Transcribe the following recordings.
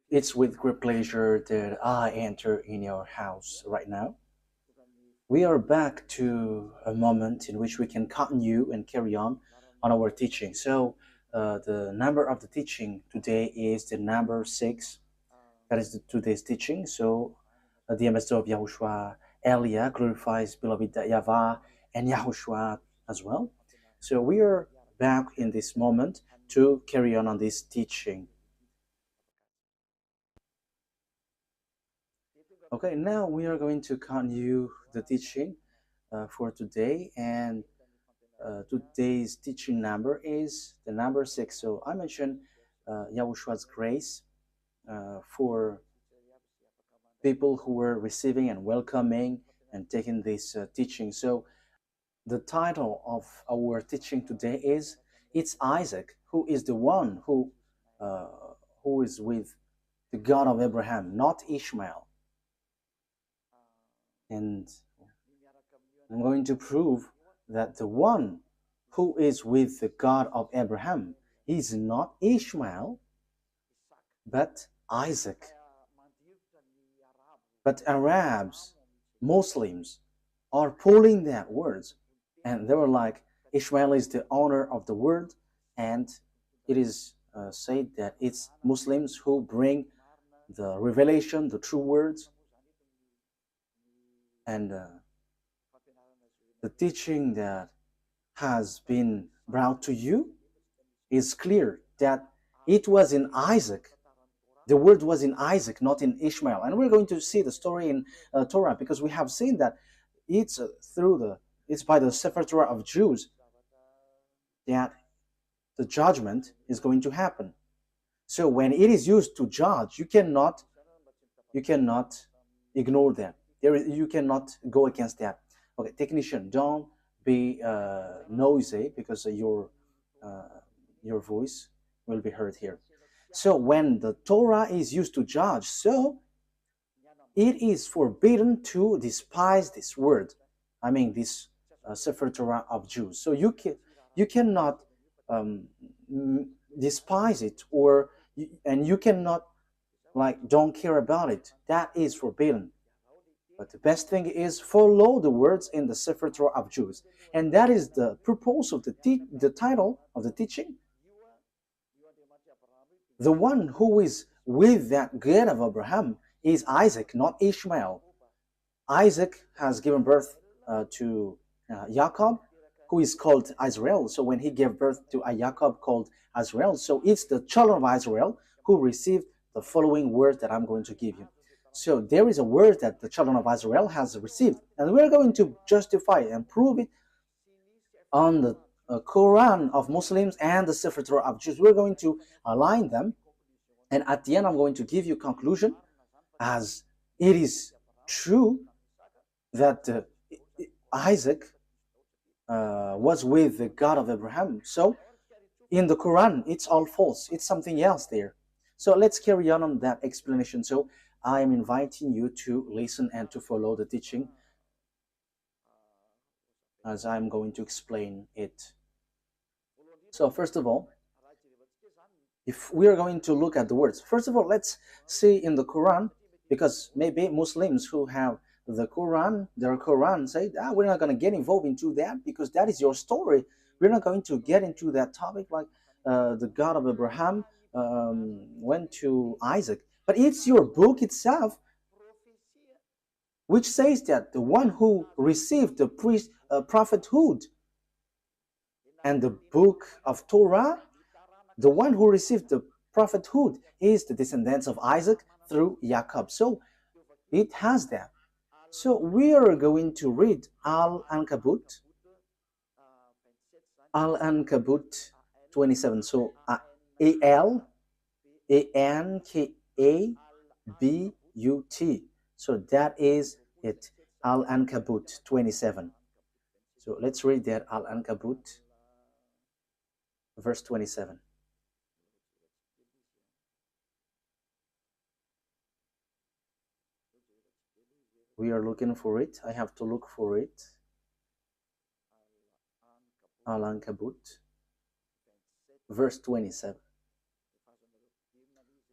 It's with great pleasure that I enter in your house right now. We are back to a moment in which we can continue and carry on our teaching. So, the number of the teaching today is the number 6. That is today's teaching. So, the ambassador of YAHOSHUAH, Elia, glorifies beloved YAHVAH and YAHOSHUAH as well. So, we are back in this moment to carry on this teaching. Okay, now we are going to continue the teaching for today, and today's teaching number is the number 6. So I mentioned Yahushua's grace for people who were receiving and welcoming and taking this teaching. So the title of our teaching today is "It's Isaac who is the one uh, who is with the God of Abraham, not Ishmael." And I'm going to prove that the one who is with the God of Abraham is not Ishmael, but Isaac. But Arabs, Muslims, are pulling that words, and they were like, Ishmael is the owner of the word, and it is said that it's Muslims who bring the revelation, the true words, and the teaching that has been brought to you is clear that it was in Isaac. The word was in Isaac, not in Ishmael. And we're going to see the story in Torah, because we have seen that it's it's by the Sefer Torah of Jews that the judgment is going to happen. So when it is used to judge, you cannot ignore that. You cannot go against that. Okay, technician, don't be noisy, because your voice will be heard here. So when the Torah is used to judge, so it is forbidden to despise this word. I mean, this Sefer Torah of Jews. So you cannot despise it, and you cannot don't care about it. That is forbidden. But the best thing is follow the words in the Sefer Torah of Jews. And that is the purpose of the title of the teaching. The one who is with that God of Abraham is Isaac, not Ishmael. Isaac has given birth to Jacob, who is called Israel. So when he gave birth to a Jacob called Israel, so it's the children of Israel who received the following word that I'm going to give you. So there is a word that the children of Israel has received, and we're going to justify and prove it on the Quran of Muslims and the Sefer Torah of Jews. We're going to align them, and at the end I'm going to give you conclusion, as it is true that Isaac was with the God of Abraham. So in the Quran, it's all false. It's something else there. So let's carry on that explanation. So I am inviting you to listen and to follow the teaching as I'm going to explain it. So first of all, if we are going to look at the words, first of all, let's see in the Quran, because maybe Muslims who have the Quran, their Quran, say, we're not going to get involved into that because that is your story. We're not going to get into that topic, like the God of Abraham went to Isaac. But it's your book itself which says that the one who received the prophethood and the book of Torah, the one who received the prophethood is the descendants of Isaac through Jacob. So it has that. So we are going to read Al-Ankabut 27. So Al-Ankabut. So that is it, Al-Ankabut 27. So let's read that, Al-Ankabut, verse 27. We are looking for it. I have to look for it. Al-Ankabut, verse 27.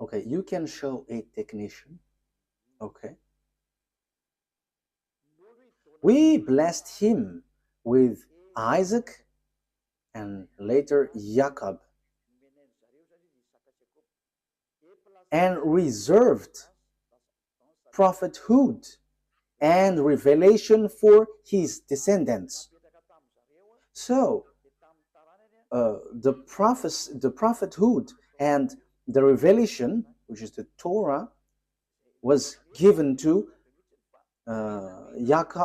Okay, you can show a technician. Okay. We blessed him with Isaac and later Jacob, and reserved prophethood and revelation for his descendants. So, the prophethood and the revelation, which is the Torah, was given to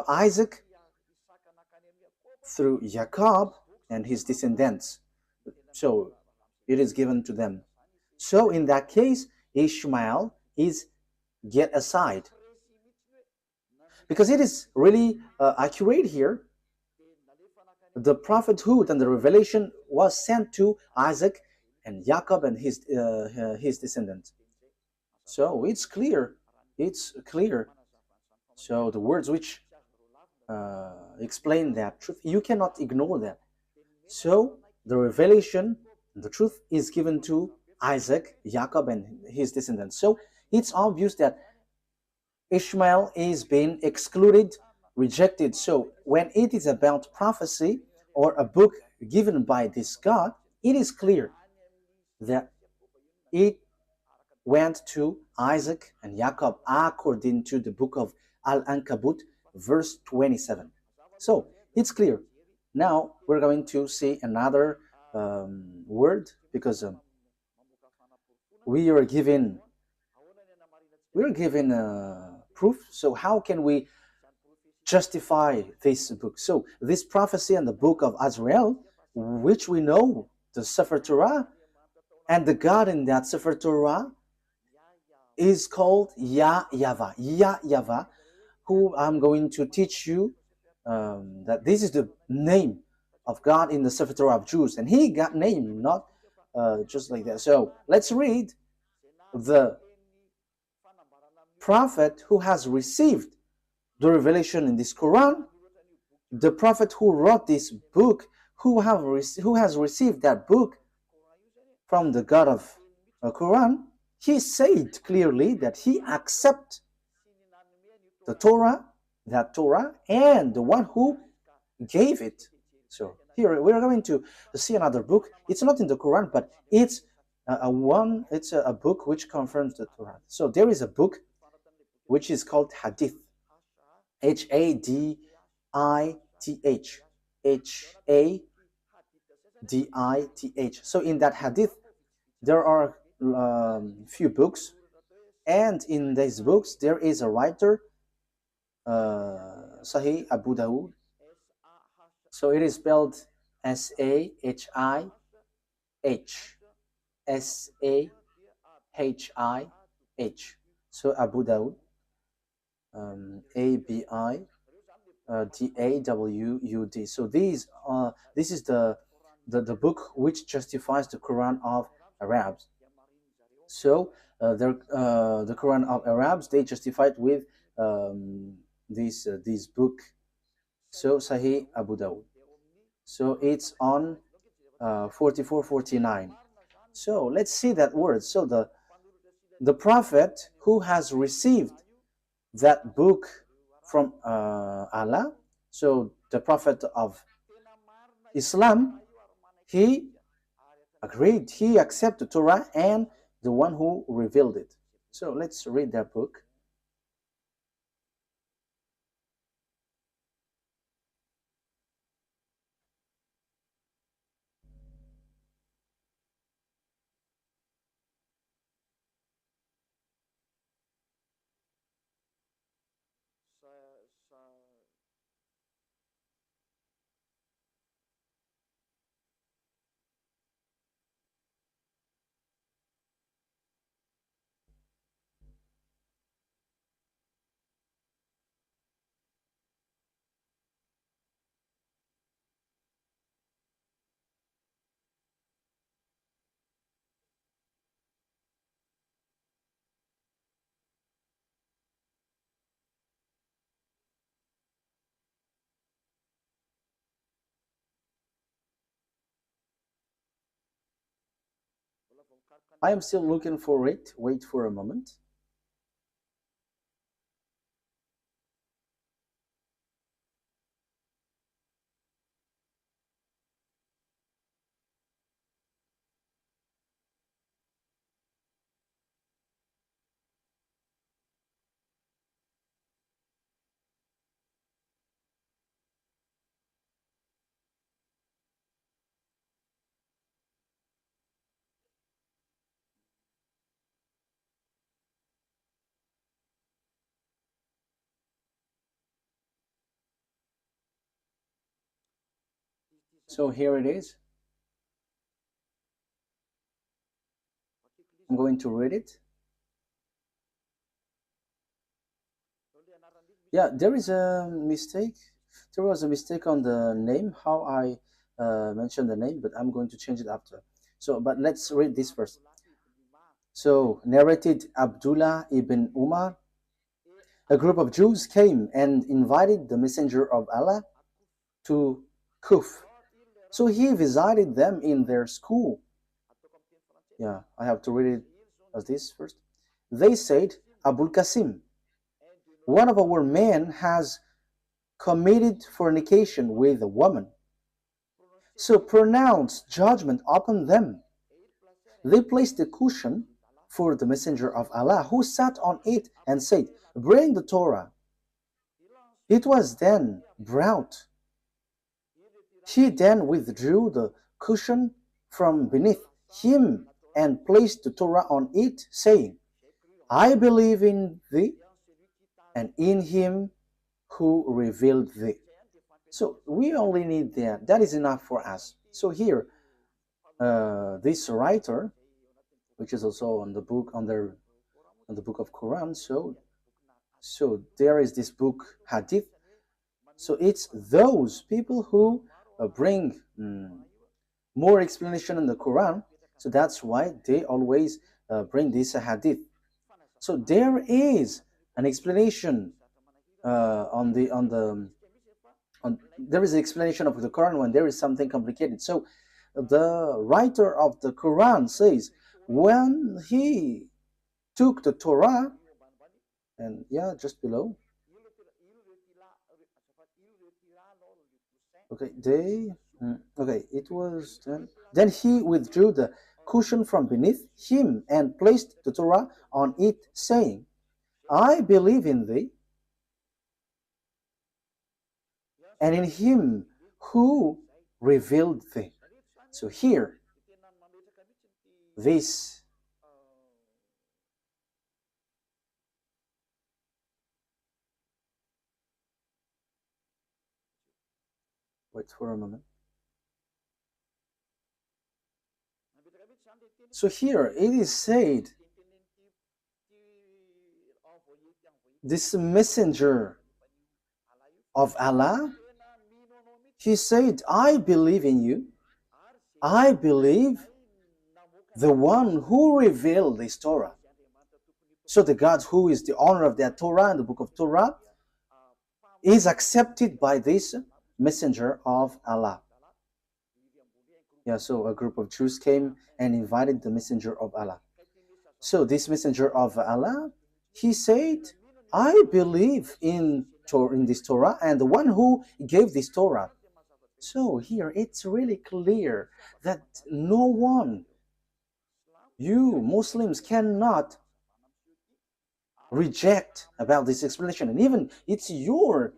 Isaac through Jacob and his descendants. So it is given to them. So in that case, Ishmael is get aside, because it is really accurate here. The prophethood and the revelation was sent to Isaac and Jacob and his descendants. So it's clear. It's clear. So the words which explain that truth, you cannot ignore that. So the revelation, the truth is given to Isaac, Jacob, and his descendants. So it's obvious that Ishmael is being excluded, rejected. So when it is about prophecy or a book given by this God, it is clear that it went to Isaac and Jacob according to the book of Al-Ankabut, verse 27. So it's clear. Now we're going to see another word, because we are given proof. So how can we justify this book? So this prophecy and the book of Azrael, which we know the Sefer Torah, and the God in that Sefer Torah is called YAHVAH. YAHVAH, who I'm going to teach you that this is the name of God in the Sefer Torah of Jews, and he got named not just like that. So let's read the prophet who has received the revelation in this Quran, the prophet who wrote this book, who has received that book from the God of the Quran. He said clearly that he accepts the Torah, that Torah, and the one who gave it. So here we're going to see another book. It's not in the Quran, but it's a book which confirms the Torah. So there is a book which is called Hadith, Hadith, Hadith. So in that Hadith, there are few books, and in these books there is a writer, Sahih Abu Dawud. So it is spelled Sahih, Sahih. So Abu Dawud, Abidawud. So this is the book which justifies the Quran of Arabs. So the Quran of Arabs, they justified with this book. So Sahih Abu Dawud. So it's on 4449. So let's see that word. So the prophet who has received that book from Allah, so the prophet of Islam, he agreed, he accepted Torah and the one who revealed it. So let's read that book. I am still looking for it. Wait for a moment. So here it is. I'm going to read it. Yeah, there is a mistake. There was a mistake on the name, how I mentioned the name, but I'm going to change it after. So, but let's read this first. So, narrated Abdullah ibn Umar, a group of Jews came and invited the Messenger of Allah to Kuf. So he visited them in their school. Yeah, I have to read it as this first. They said, Abul Qasim, one of our men has committed fornication with a woman. So pronounce judgment upon them. They placed a cushion for the Messenger of Allah, who sat on it and said, bring the Torah. It was then brought. He then withdrew the cushion from beneath him and placed the Torah on it, saying, I believe in thee and in him who revealed thee. So we only need that. That is enough for us. So here, this writer, which is also on the book on the book of Quran. So there is this book Hadith. So it's those people who bring more explanation in the Quran. So that's why they always bring this Hadith. So there is an explanation there is an explanation of the Quran when there is something complicated. So the writer of the Quran says when he took the Torah, and yeah, just below. Okay, it was then he withdrew the cushion from beneath him and placed the Torah on it, saying, I believe in thee and in him who revealed thee. So here, this wait for a moment. So here it is said, this messenger of Allah, he said, I believe in you. I believe the one who revealed this Torah. So the God who is the owner of that Torah and the book of Torah is accepted by this messenger of Allah. Yeah, so a group of Jews came and invited the messenger of Allah. So this messenger of Allah, he said, I believe in this Torah and the one who gave this Torah. So here it's really clear that no one, you Muslims, cannot reject about this explanation. And even it's your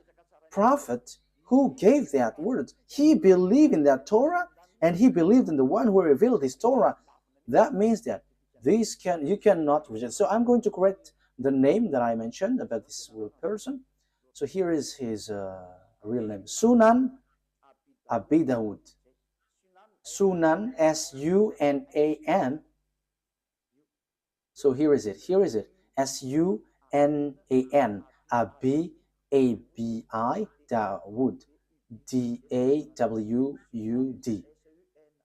prophet who gave that word. He believed in that Torah and he believed in the one who revealed this Torah. That means that you cannot reject. So I'm going to correct the name that I mentioned about this person. So here is his real name, Sunan Abi Dawud. Sunan, S-U-N-A-N. So here is it. S-U-N-A-N. Abi, A-B-I, Dawud. D-A-W-U-D.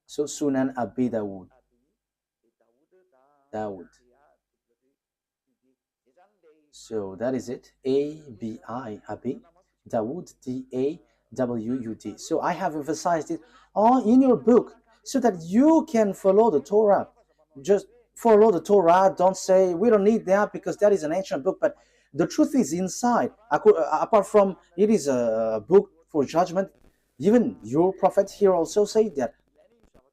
So Sunan Abi Dawud. Dawud. So that is it. A-B-I, Abi. Dawud, D-A-W-U-D. So I have emphasized it all in your book so that you can follow the Torah. just follow the Torah. Don't say we don't need that because that is an ancient book. But the truth is inside. Apart from it is a book for judgment, even your prophet here also say that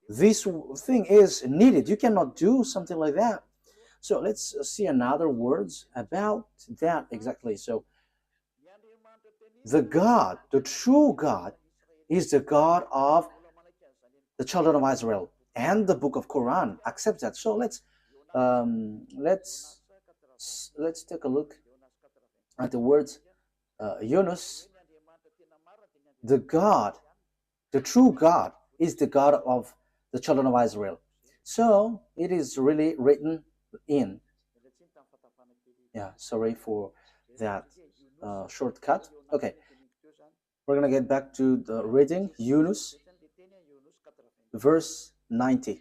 this thing is needed. You cannot do something like that. So let's see another words about that exactly. So the God, the true God, is the God of the children of Israel, and the book of Quran accepts that. So um, let's let's take a look at the words Yunus. The God, the true God, is the God of the children of Israel. So it is really written in. Yeah, sorry for that shortcut. Okay, we're gonna get back to the reading. Yunus, verse 90.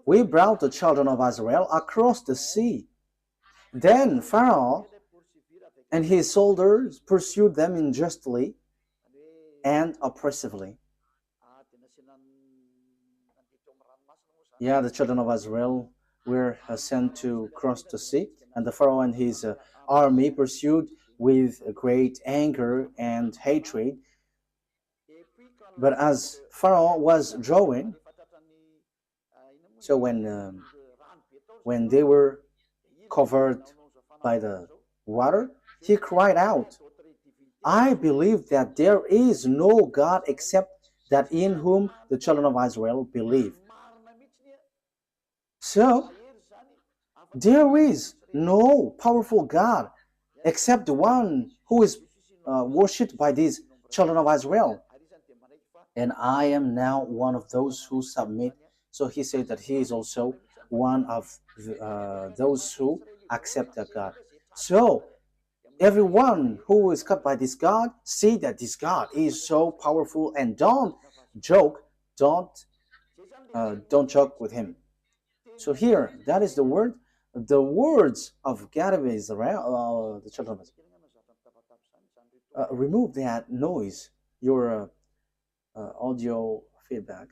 We brought the children of Israel across the sea. Then Pharaoh and his soldiers pursued them unjustly and oppressively. Yeah, the children of Israel were sent to cross the sea, and the Pharaoh and his army pursued with great anger and hatred. But as Pharaoh was drawing, so when they were covered by the water, he cried out, I believe that there is no God except that in whom the children of Israel believe. So there is no powerful God except the one who is worshipped by these children of Israel. And I am now one of those who submit. So he said that he is also one of those who accept that God. So everyone who is cut by this God, see that this God is so powerful, and don't joke, don't joke with him. So here, that is the word, the words of God of Israel, the children of Israel. Remove that noise, your audio feedback.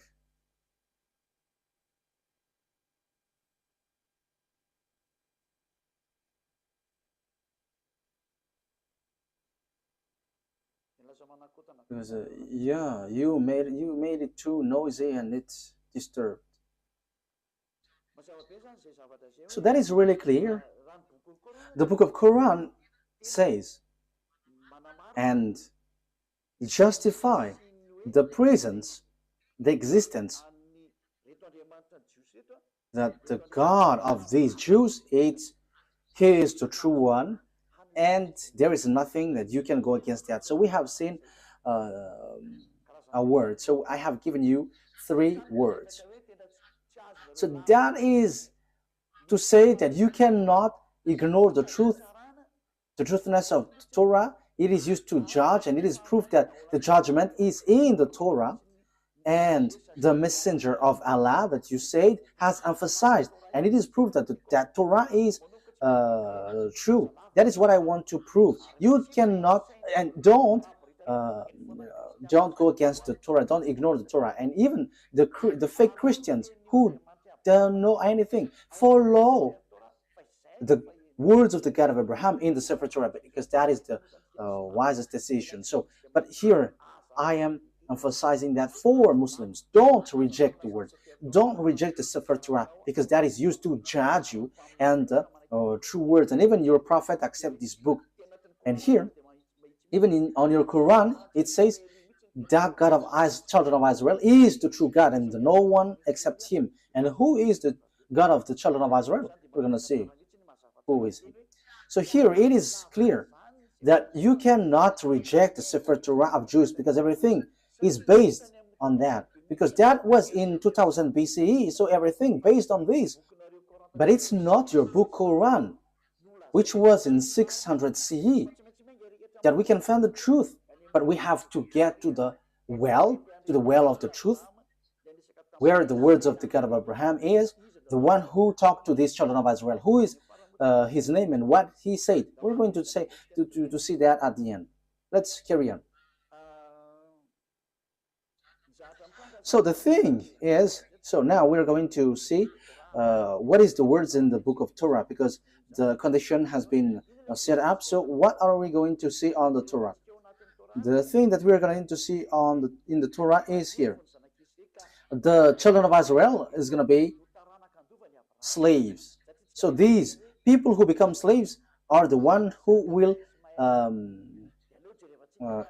Because yeah, you made it too noisy and it's disturbed. So that is really clear. The book of Quran says and justify the presence, the existence that the God of these Jews is, he is the true one, and there is nothing that you can go against that. So we have seen a word. So I have given you 3 words. So that is to say that you cannot ignore the truth, the truthness of the Torah. It is used to judge, and it is proof that the judgment is in the Torah. And the messenger of Allah that you said has emphasized, and it is proof that that Torah is true. That is what I want to prove. You cannot, and don't go against the Torah. Don't ignore the Torah. And even the fake Christians who don't know anything follow the words of the God of Abraham in the Sefer Torah, because that is the wisest decision. So, but here I am emphasizing that for Muslims, don't reject the word, don't reject the Sefer Torah, because that is used to judge you, and true words, and even your prophet accept this book. And here, even on your Quran, it says that God of children of Israel is the true God, and no one except him. And who is the God of the children of Israel? We're going to see who is he. So here it is clear that you cannot reject the Sefer Torah of Jews, because everything is based on that, because that was in 2000 BCE, so everything based on this. But it's not your book Quran, which was in 600 CE, that we can find the truth. But we have to get to the well of the truth, where the words of the God of Abraham is, the one who talked to these children of Israel, who is his name and what he said. We're going to say to see that at the end. Let's carry on. So the thing is, so now we're going to see what is the words in the book of Torah, because the condition has been set up. So what are we going to see on the Torah? The thing that we are going to see in the Torah is here. The children of Israel is going to be slaves. So these people who become slaves are the one who will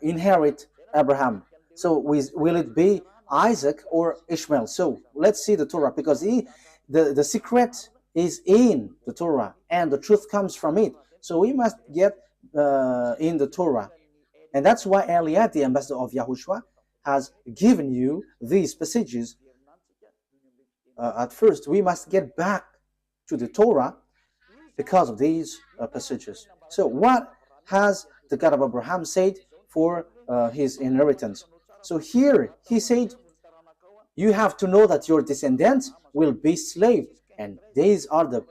inherit Abraham. So will it be Isaac or Ishmael? So let's see the Torah, because the secret is in the Torah and the truth comes from it. So we must get in the Torah. And that's why Eliad, the ambassador of Yahushua, has given you these passages. At first, we must get back to the Torah because of these passages. So what has the God of Abraham said for his inheritance? So here he said, you have to know that your descendants will be slaves, and these are the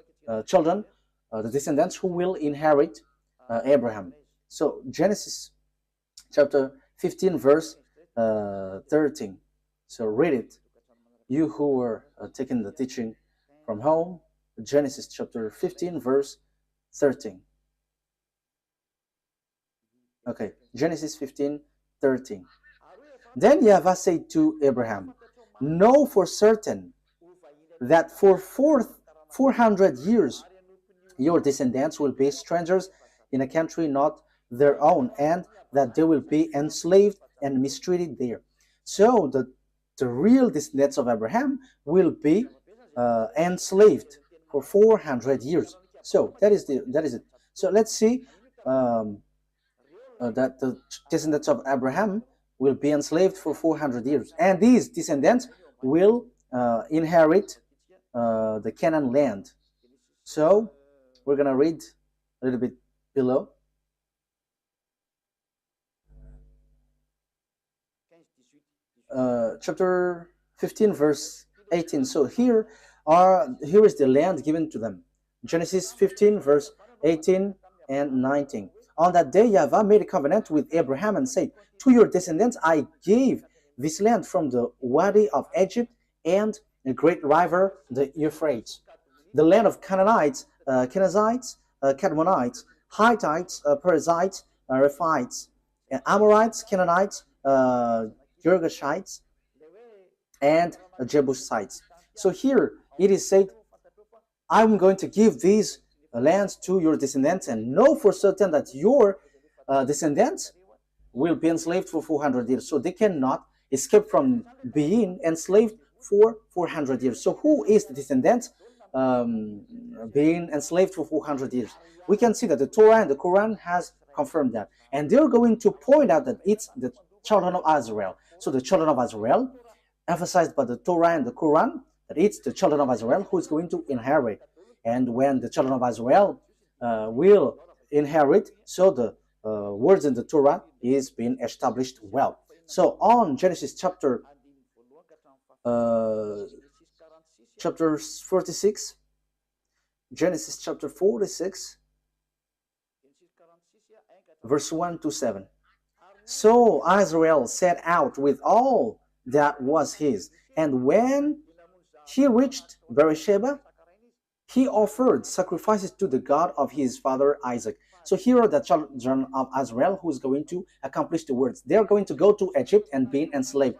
children, the descendants who will inherit Abraham. So Genesis chapter 15 verse 13. So read it, you who are taking the teaching from home. Genesis chapter 15 verse 13. Okay, Genesis 15 13. Then YAHVAH said to Abraham, know for certain that for 400 years your descendants will be strangers in a country not their own, and that they will be enslaved and mistreated there. So the real descendants of Abraham will be enslaved for 400 years. So that is it. So let's see that the descendants of Abraham will be enslaved for 400 years, and these descendants will inherit the Canaan land. So we're gonna read a little bit below. Chapter 15 verse 18. So here is the land given to them. Genesis 15 verse 18 and 19. On that day YAHVAH made a covenant with Abraham and said, to your descendants I gave this land from the Wadi of Egypt and the great river the Euphrates, the land of Canaanites, Kenizzites, Cadmonites, Hittites, Perizzites, Rephites, Amorites, Canaanites, Girgashites, and Jebusites. So here it is said, I'm going to give these lands to your descendants, and know for certain that your descendants will be enslaved for 400 years. So they cannot escape from being enslaved for 400 years. So who is the descendants being enslaved for 400 years? We can see that the Torah and the Quran has confirmed that. And they're going to point out that it's the children of Israel. So the children of Israel, emphasized by the Torah and the Quran, that it's the children of Israel who is going to inherit. And when the children of Israel will inherit, so the words in the Torah is being established well. So on Genesis chapter 46, Genesis chapter 46, verse 1 to 7. So Israel set out with all that was his, and when he reached Beersheba, he offered sacrifices to the God of his father Isaac. So here are the children of Israel who is going to accomplish the words. They are going to go to Egypt and be enslaved.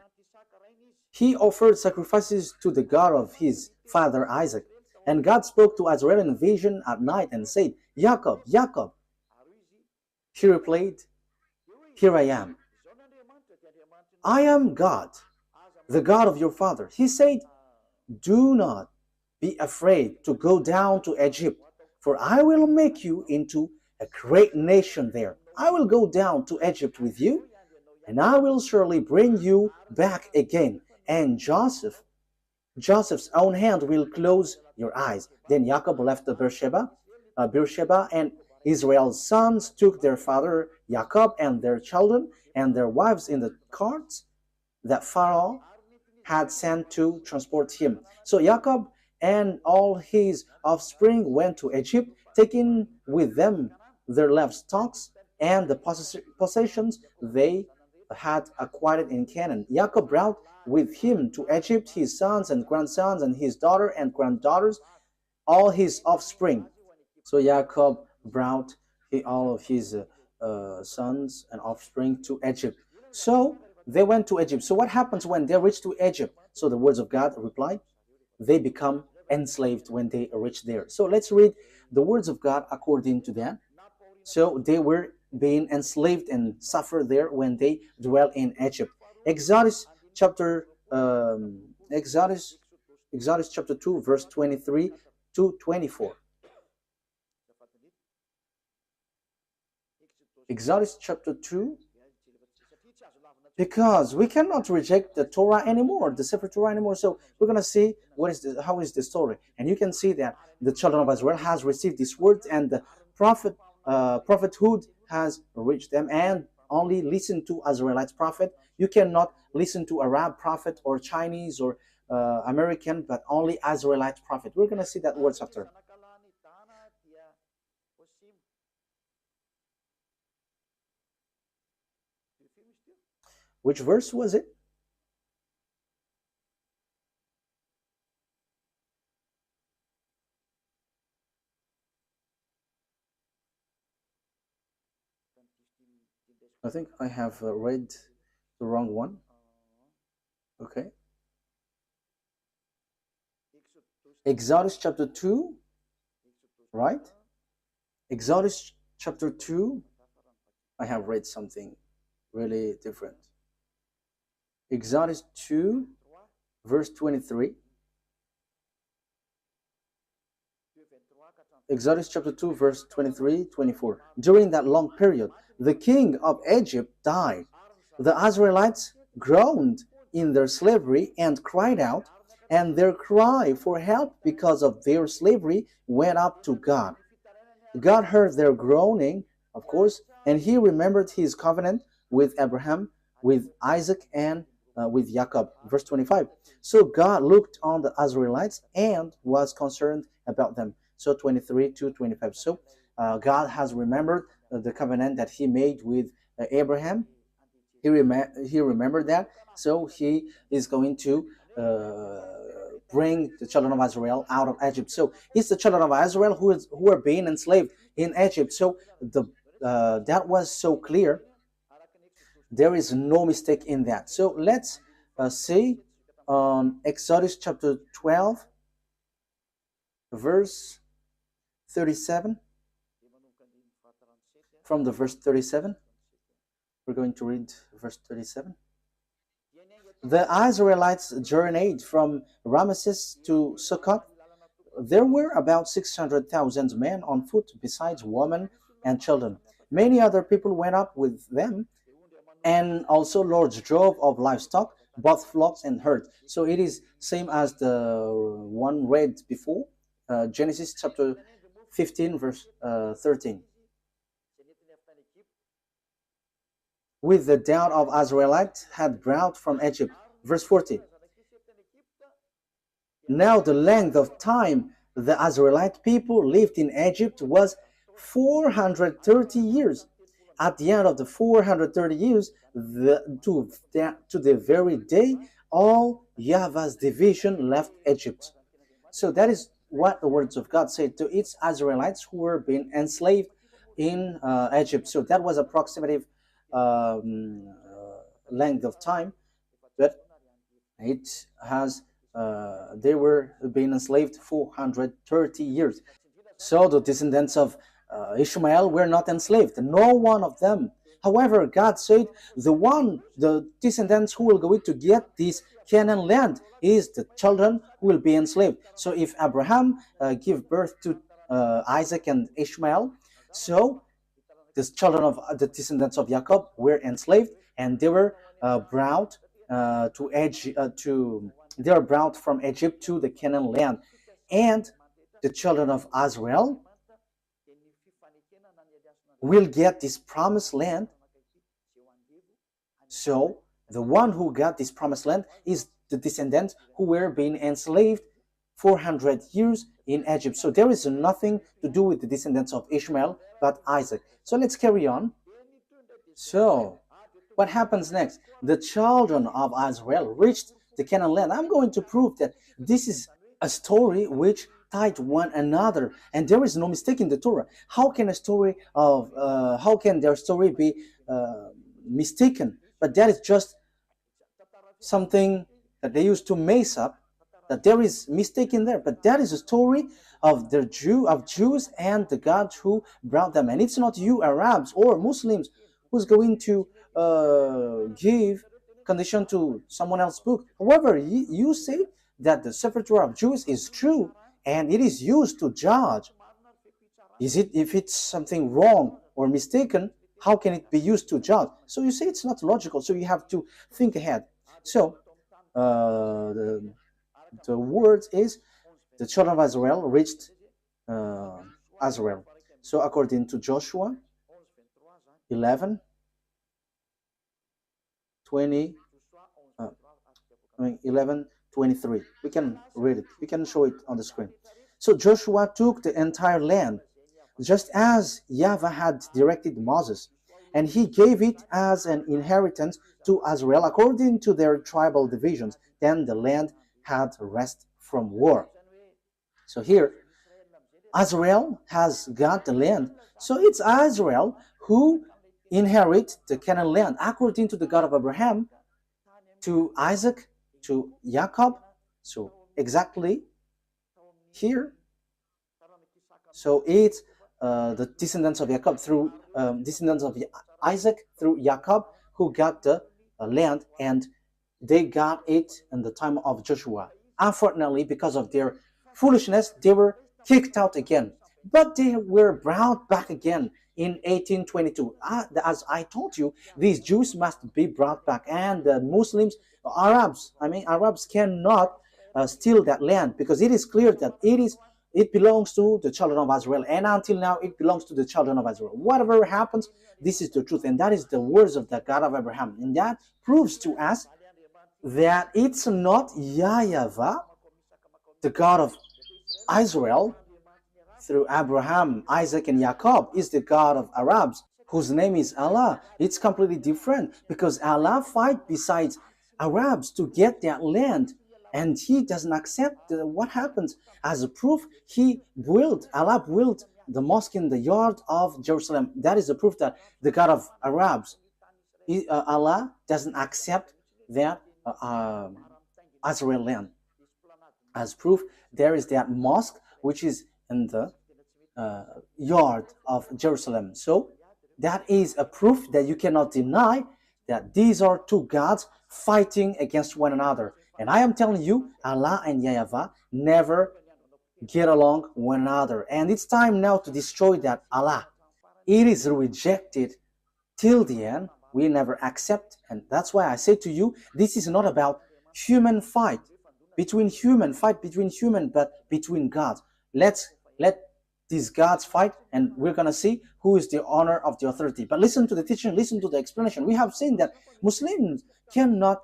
He offered sacrifices to the God of his father Isaac. And God spoke to Israel in a vision at night and said, Jacob, Jacob. He replied, here I am. I am God, the God of your father. He said, do not be afraid to go down to Egypt, for I will make you into a great nation there. I will go down to Egypt with you, and I will surely bring you back again. And Joseph's own hand will close your eyes. Then Jacob left the Beersheba, and Israel's sons took their father Jacob and their children and their wives in the carts that Pharaoh had sent to transport him. So Jacob and all his offspring went to Egypt, taking with them their livestock and the possessions they had acquired in Canaan. Jacob brought with him to Egypt his sons and grandsons and his daughter and granddaughters, all his offspring. So Jacob brought all of his sons and offspring to Egypt. So they went to Egypt. So what happens when they reach to Egypt? So the words of God reply, they become enslaved when they reach there. So let's read the words of God according to that. So they were being enslaved and suffered there when they dwell in Egypt. Exodus chapter Exodus chapter 2 verse 23 to 24. Exodus chapter 2, because we cannot reject the Torah anymore, the Sefer Torah anymore. So we're going to see how is the story. And you can see that the children of Israel has received these words, and the prophethood has reached them, and only listen to Israelite prophet. You cannot listen to Arab prophet or Chinese or American, but only Israelite prophet. We're going to see that words after. Which verse was it? I think I have read the wrong one. Okay. Exodus chapter 2, right? Exodus chapter 2, I have read something really different. Exodus 2, verse 23. Exodus chapter 2, verse 23, 24. During that long period, the king of Egypt died. The Israelites groaned in their slavery and cried out, and their cry for help because of their slavery went up to God. God heard their groaning, of course, and he remembered his covenant with Abraham, with Isaac, and with Jacob. Verse 25. So God looked on the Israelites and was concerned about them. So 23 to 25. So God has remembered the covenant that he made with Abraham. He remembered that. So he is going to bring the children of Israel out of Egypt. So it's the children of Israel who are being enslaved in Egypt. So that was so clear. There is no mistake in that. So let's see on Exodus chapter 12, verse 37. From the verse 37, we're going to read verse 37. The Israelites journeyed from Ramesses to Succoth. There were about 600,000 men on foot, besides women and children. Many other people went up with them, and also large drove of livestock, both flocks and herds. So it is same as the one read before, Genesis chapter 15, verse 13. With the doubt of Israelites had brought from Egypt. Verse 40. Now the length of time the Israelite people lived in Egypt was 430 years. At the end of the 430 years, to the very day, all YAHVAH's division left Egypt. So that is what the words of God say to its Israelites who were being enslaved in Egypt. So that was approximative length of time, but it has they were being enslaved 430 years. So the descendants of Ishmael were not enslaved, no one of them. However, God said the descendants who will go to get this Canaan land is the children who will be enslaved. So if Abraham give birth to Isaac and Ishmael, so the children of the descendants of Jacob were enslaved, and they were brought they are brought from Egypt to the Canaan land. And the children of Israel will get this promised land. So the one who got this promised land is the descendants who were being enslaved 400 years in Egypt. So there is nothing to do with the descendants of Ishmael but Isaac. So let's carry on. So What happens next? The children of Israel reached the Canaan land. I'm going to prove that this is a story which tied one another, and there is no mistake in the Torah. How can how can their story be mistaken? But that is just something that they used to mess up, that there is mistake in there. But that is a story of Jews and the God who brought them. And it's not you Arabs or Muslims who's going to give condition to someone else's book. However, you say that the Sefer Torah of Jews is true and it is used to judge. If it's something wrong or mistaken, how can it be used to judge? So you say it's not logical, so you have to think ahead. So the word is the children of Israel reached Israel. So according to Joshua 11, 23. We can read it. We can show it on the screen. So Joshua took the entire land, just as YAHVAH had directed Moses, and he gave it as an inheritance to Israel according to their tribal divisions. Then the land had rest from war. So here, Israel has got the land. So it's Israel who inherit the Canaan land according to the God of Abraham, to Isaac, to Jacob. So exactly here. So it's the descendants of Jacob through descendants of Isaac through Jacob who got the land, and they got it in the time of Joshua. Unfortunately, because of their foolishness, they were kicked out again. But they were brought back again in 1822. As I told you, these Jews must be brought back, and the Muslims, Arabs cannot steal that land, because it is clear that it belongs to the children of Israel, and until now it belongs to the children of Israel. Whatever happens, this is the truth, and that is the words of the God of Abraham. And that proves to us that it's not YAHVAH, the God of Israel, through Abraham, Isaac, and Jacob, is the God of Arabs, whose name is Allah. It's completely different, because Allah fight besides Arabs to get that land, and he doesn't accept what happens. As a proof, Allah built the mosque in the yard of Jerusalem. That is the proof that the God of Arabs, Allah doesn't accept that Israel land. As proof, there is that mosque which is in the yard of Jerusalem. So that is a proof that you cannot deny that these are two gods fighting against one another. And I am telling you, Allah and YAHVAH never get along one another. And it's time now to destroy that Allah. It is rejected till the end. We never accept. And that's why I say to you, this is not about human fight between human, but between gods. Let these gods fight, and we're going to see who is the honor of the authority. But listen to the teaching, listen to the explanation. We have seen that Muslims cannot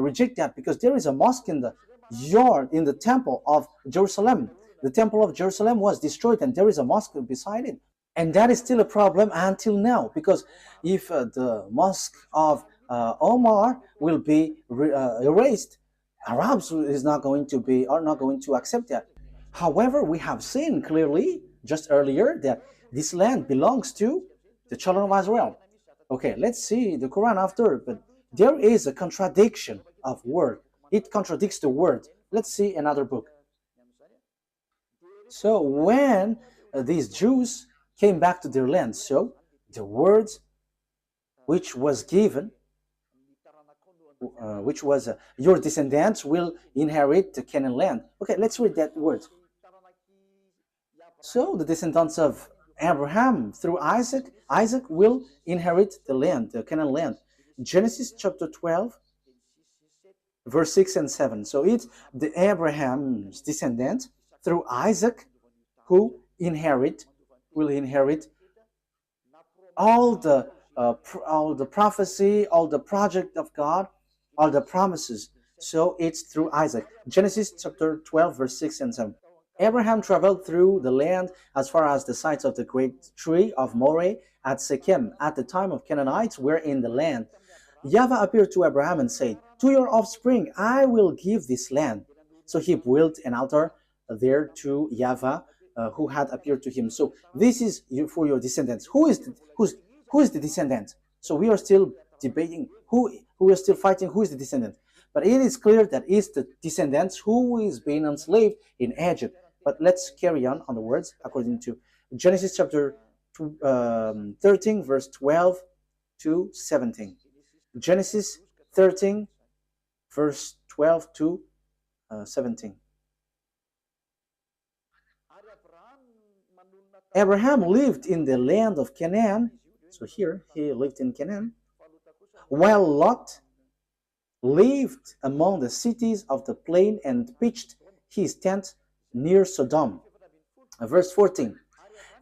reject that, because there is a mosque in the yard, in the temple of Jerusalem. The temple of Jerusalem was destroyed, and there is a mosque beside it. And that is still a problem until now, because if the mosque of Omar will be erased, Arabs are not going to accept that. However, we have seen clearly just earlier that this land belongs to the children of Israel. Okay, let's see the Quran after, but there is a contradiction of word. It contradicts the word. Let's see another book. So when these Jews came back to their land, so the words which was given, which was your descendants will inherit the Canaan land. Okay, let's read that word. So the descendants of Abraham through Isaac will inherit the land, the Canaan land. Genesis chapter 12, verse 6 and 7. So it's the Abraham's descendants through Isaac who will inherit all the prophecy, all the project of God, all the promises. So it's through Isaac. Genesis chapter 12, verse 6 and 7. Abraham traveled through the land as far as the sites of the great tree of Moreh at Shechem. At the time of Canaanites were in the land. YAHVAH appeared to Abraham and said, "To your offspring I will give this land." So he built an altar there to YAHVAH, who had appeared to him. So this is for your descendants. Who is the descendant? So we are still debating who is still fighting who is the descendant. But it is clear that it's the descendants who is being enslaved in Egypt. But let's carry on the words according to Genesis chapter 13, verse 12 to 17. Genesis 13, verse 12 to 17. Abraham lived in the land of Canaan. So here he lived in Canaan, while Lot lived among the cities of the plain and pitched his tent near Sodom. Verse 14.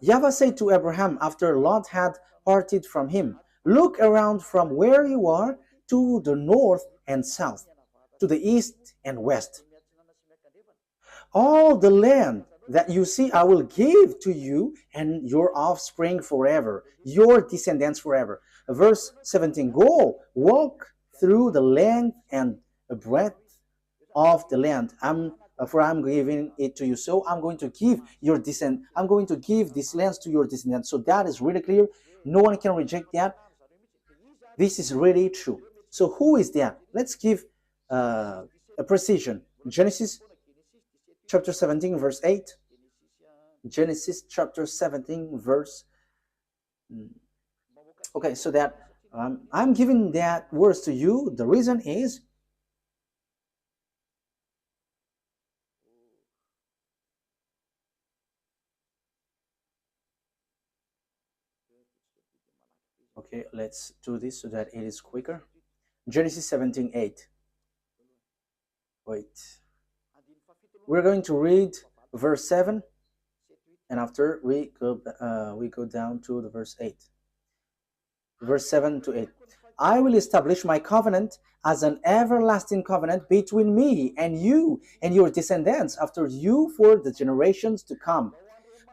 YAHVAH said to Abraham after Lot had parted from him, "Look around from where you are to the north and south, to the east and west. All the land that you see I will give to you and your offspring forever, your descendants forever." Verse 17. Go, walk through the length and breadth of the land. For I'm giving it to you. So I'm going to give your descent. I'm going to give these lands to your descendants. So that is really clear. No one can reject that. This is really true. So who is that? Let's give a precision. Genesis chapter 17, verse 8. Genesis chapter 17, verse. Okay, so that I'm giving that words to you. The reason is okay, let's do this so that it is quicker. Genesis 17, 8. Wait. We're going to read verse 7, and after we go down to the verse 8. Verse 7 to 8. I will establish my covenant as an everlasting covenant between me and you and your descendants after you for the generations to come,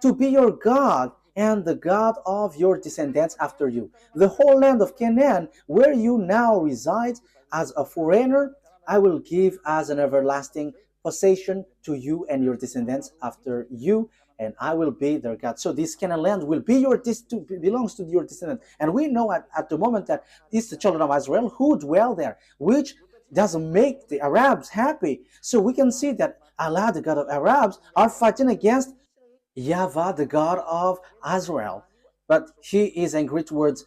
to be your God and the God of your descendants after you. The whole land of Canaan, where you now reside as a foreigner, I will give as an everlasting possession to you and your descendants after you, and I will be their God. So this Canaan land will be belongs to your descendant. And we know at the moment that it's the children of Israel who dwell there, which doesn't make the Arabs happy. So we can see that Allah, the God of Arabs, are fighting against YAHVAH, the God of Israel. But he is angry towards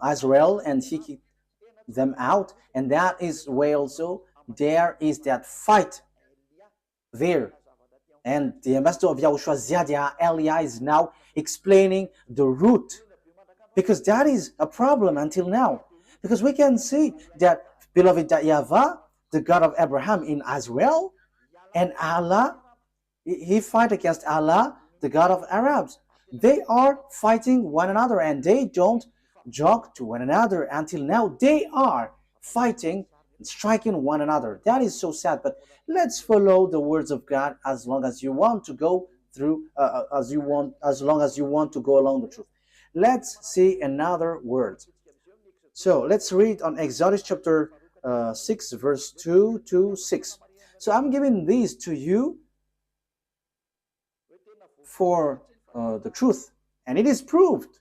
Israel, and he kicked them out. And that is why also there is that fight there. And the ambassador of YAHOSHUAH, Ziadia Elia, is now explaining the root, because that is a problem until now. Because we can see that, beloved, that YAHVAH, the God of Abraham in Israel, and Allah, he fight against Allah, the God of Arabs. They are fighting one another, and they don't joke to one another until now. They are fighting, striking one another. That is so sad. But let's follow the words of God as long as you want to go through, as long as you want to go along the truth. Let's see another word. So let's read on Exodus chapter 6, verse 2 to 6. So I'm giving these to you for the truth, and it is proved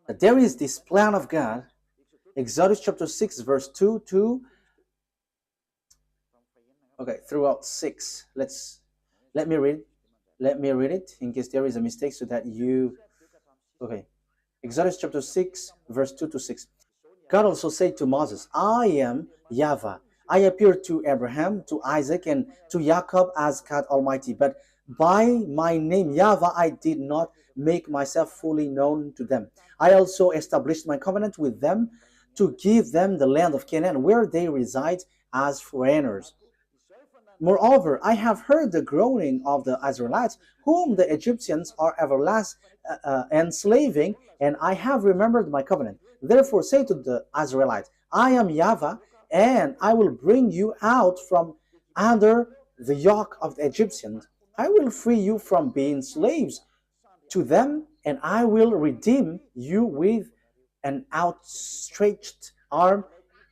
that there is this plan of God. Exodus chapter 6, verse 2 to throughout 6. Let me read it in case there is a mistake, so that you Exodus chapter 6, verse 2 to 6. God also said to Moses, I am YAHVAH. I appeared to Abraham, to Isaac, and to Jacob as God Almighty, but by my name YAHVAH I did not make myself fully known to them. I also established my covenant with them to give them the land of Canaan, where they reside as foreigners. Moreover, I have heard the groaning of the Israelites, whom the Egyptians are enslaving, and I have remembered my covenant. Therefore say to the Israelites, I am YAHVAH, and I will bring you out from under the yoke of the Egyptians. I will free you from being slaves to them, and I will redeem you with an outstretched arm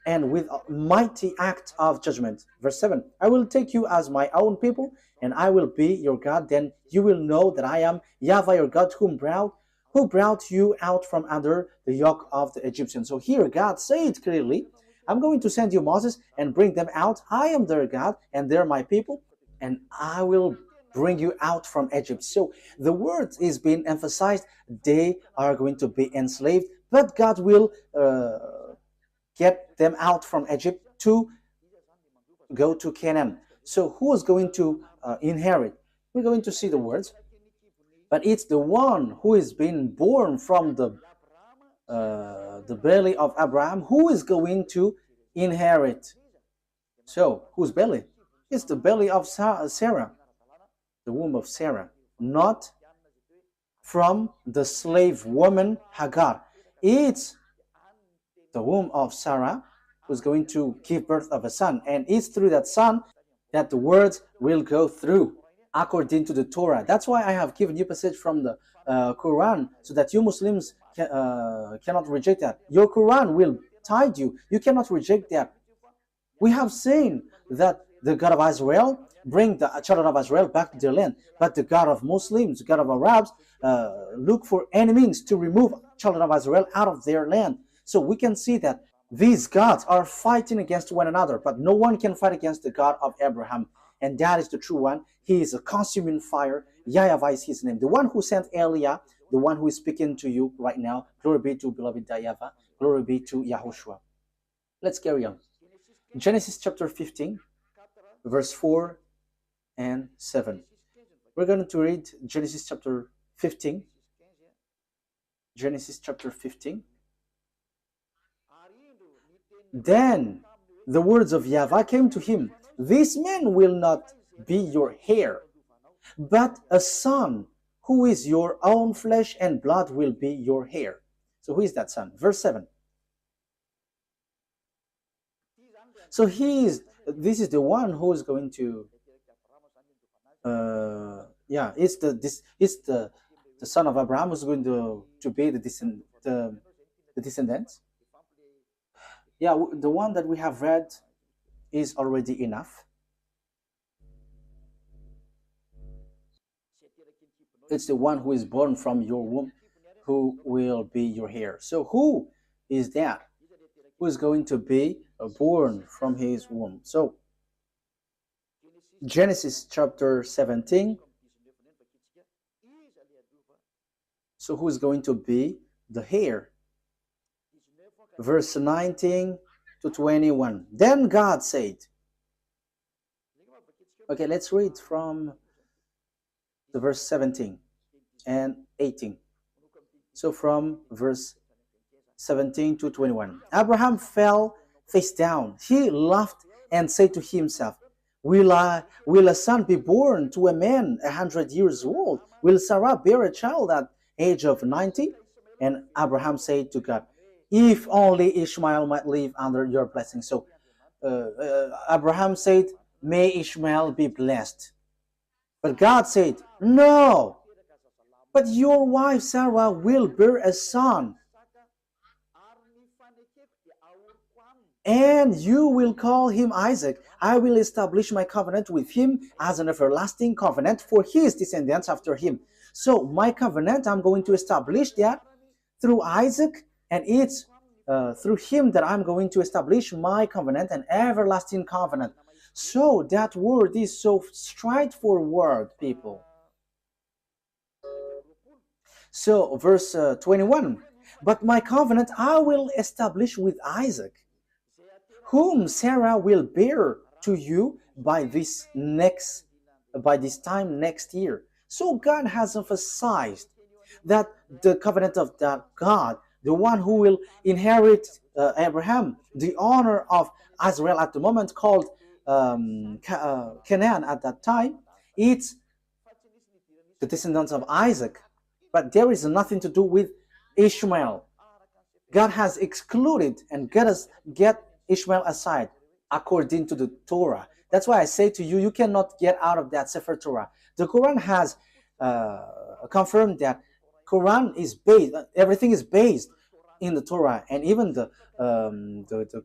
and with a mighty act of judgment. Verse 7, I will take you as my own people, and I will be your God. Then you will know that I am YAHVAH your God, who brought you out from under the yoke of the Egyptians. So here God said clearly, I'm going to send you Moses and bring them out. I am their God, and they're my people, and I will bring you out from Egypt. So the word is being emphasized. They are going to be enslaved, but God will get them out from Egypt to go to Canaan. So who is going to inherit? We're going to see the words, but it's the one who is being born from the belly of Abraham who is going to inherit. So whose belly? It's the belly of Sarah, the womb of Sarah, not from the slave woman Hagar. It's the womb of Sarah who's going to give birth of a son, and it's through that son that the words will go through according to the Torah. That's why I have given you a passage from the Quran, so that you Muslims cannot reject that. Your Quran will guide you. You cannot reject that. We have seen that the God of Israel bring the children of Israel back to their land, but the God of Muslims, the God of Arabs, look for any means to remove children of Israel out of their land. So we can see that these gods are fighting against one another, but no one can fight against the God of Abraham. And that is the true one. He is a consuming fire. YAHVAH is his name. The one who sent Elia, the one who is speaking to you right now. Glory be to beloved YAHVAH. Glory be to Yahushua. Let's carry on. Genesis chapter 15, verse 4 and 7. We're going to read Genesis chapter 15. Genesis chapter 15. Then the words of YAHVAH came to him. This man will not be your heir, but a son who is your own flesh and blood will be your heir. So who is that son? Verse 7. So this is the one who is going to it's the son of Abraham who's going to be the descendants. Yeah, the one that we have read is already enough. It's the one who is born from your womb who will be your heir. So who is that? Who is going to be born from his womb? So Genesis chapter 17. So who is going to be the heir? Verse 19 to 21. Then God said, okay, let's read from the verse 17 and 18. So from verse 17 to 21. Abraham fell face down. He laughed and said to himself, Will a son be born to a man 100 years old? Will Sarah bear a child at age of 90? And Abraham said to God, if only Ishmael might live under your blessing. So Abraham said, may Ishmael be blessed. But God said, no, but your wife Sarah will bear a son, and you will call him Isaac. I will establish my covenant with him as an everlasting covenant for his descendants after him. So my covenant, I'm going to establish that through Isaac, and it's through him that I'm going to establish my covenant, an everlasting covenant. So that word is so straightforward, people. So verse 21, but my covenant I will establish with Isaac, whom Sarah will bear to you by this time next year. So God has emphasized that the covenant of that God, the one who will inherit Abraham, the honor of Israel at the moment called Canaan at that time, it's the descendants of Isaac. But there is nothing to do with Ishmael. God has excluded and get Ishmael aside according to the Torah. That's why I say to you, you cannot get out of that Sefer Torah. The Quran has confirmed that Quran is based, everything is based in the Torah, and even the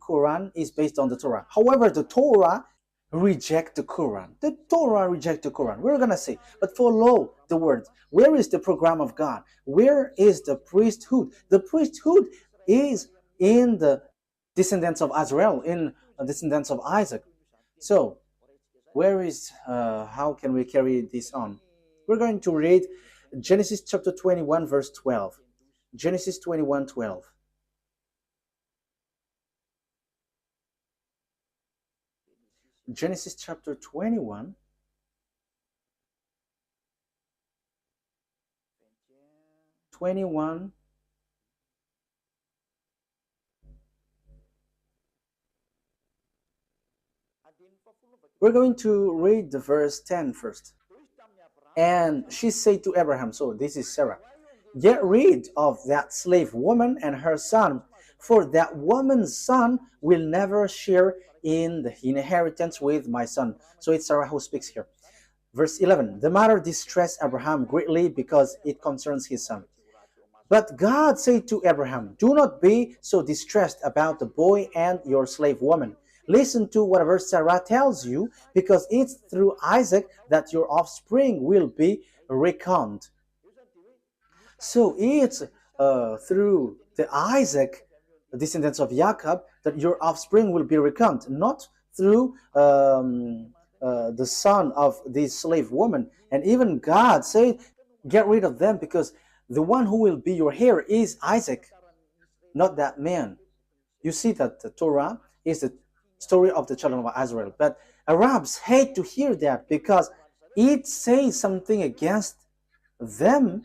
Quran is based on the Torah. However, the Torah reject the Quran. The Torah reject the Quran. We're gonna say, but follow the words. Where is the program of God? Where is the priesthood? The priesthood is in the descendants of Israel, in the descendants of Isaac. So, where is, how can we carry this on? We're going to read Genesis chapter 21, verse 12. Genesis 21, 12. Genesis chapter 21. We're going to read the verse 10 first. And she said to Abraham, so this is Sarah, get rid of that slave woman and her son, for that woman's son will never share in the inheritance with my son. So it's Sarah who speaks here. Verse 11, the matter distressed Abraham greatly because it concerns his son. But God said to Abraham, do not be so distressed about the boy and your slave woman. Listen to whatever Sarah tells you, because it's through Isaac that your offspring will be reckoned. So it's through the Isaac, the descendants of Jacob, that your offspring will be reckoned, not through the son of this slave woman. And even God said, get rid of them, because the one who will be your heir is Isaac, not that man. You see that the Torah is the story of the children of Israel. But Arabs hate to hear that because it says something against them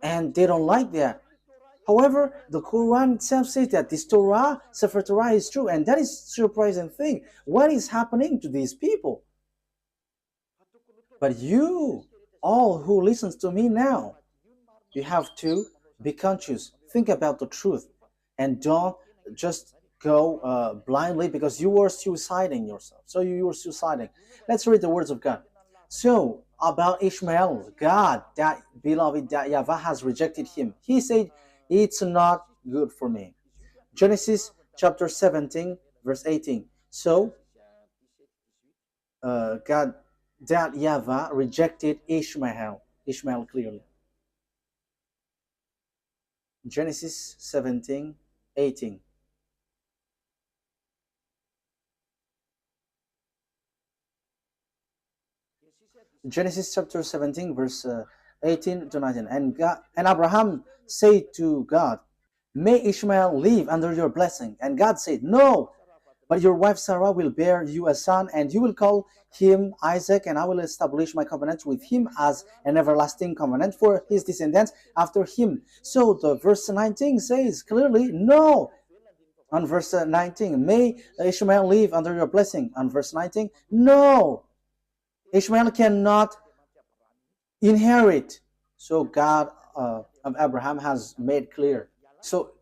and they don't like that. However, the Quran itself says that this Torah, Sefer Torah, is true, and that is a surprising thing. What is happening to these people? But you, all who listens to me now, you have to be conscious. Think about the truth and don't just go blindly, because you were suiciding yourself. So you were suiciding. Let's read the words of God. So about Ishmael, God, that beloved, that YAHVAH has rejected him. He said, it's not good for me. Genesis chapter 17, verse 18. So God, that YAHVAH rejected Ishmael clearly. Genesis 17, 18. Genesis chapter 17, verse 18 to 19. And Abraham said to God, may Ishmael live under your blessing. And God said, no, but your wife Sarah will bear you a son, and you will call him Isaac, and I will establish my covenant with him as an everlasting covenant for his descendants after him. So the verse 19 says clearly, no. On verse 19, may Ishmael live under your blessing. On verse 19, no. Ishmael cannot inherit. So God of Abraham has made clear. So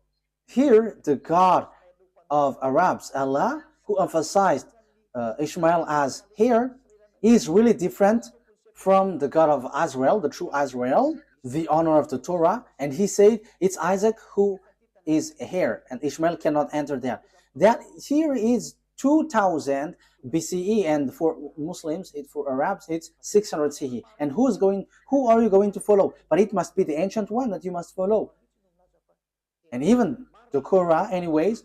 here the God of Arabs, Allah, who emphasized Ishmael as heir, is really different from the God of Israel, the true Israel, the honor of the Torah. And he said it's Isaac who is a heir, and Ishmael cannot enter there. That here is 2000 BCE, and for Muslims, for Arabs, it's 600 CE. And who are you going to follow? But it must be the ancient one that you must follow. And even the Quran, anyways,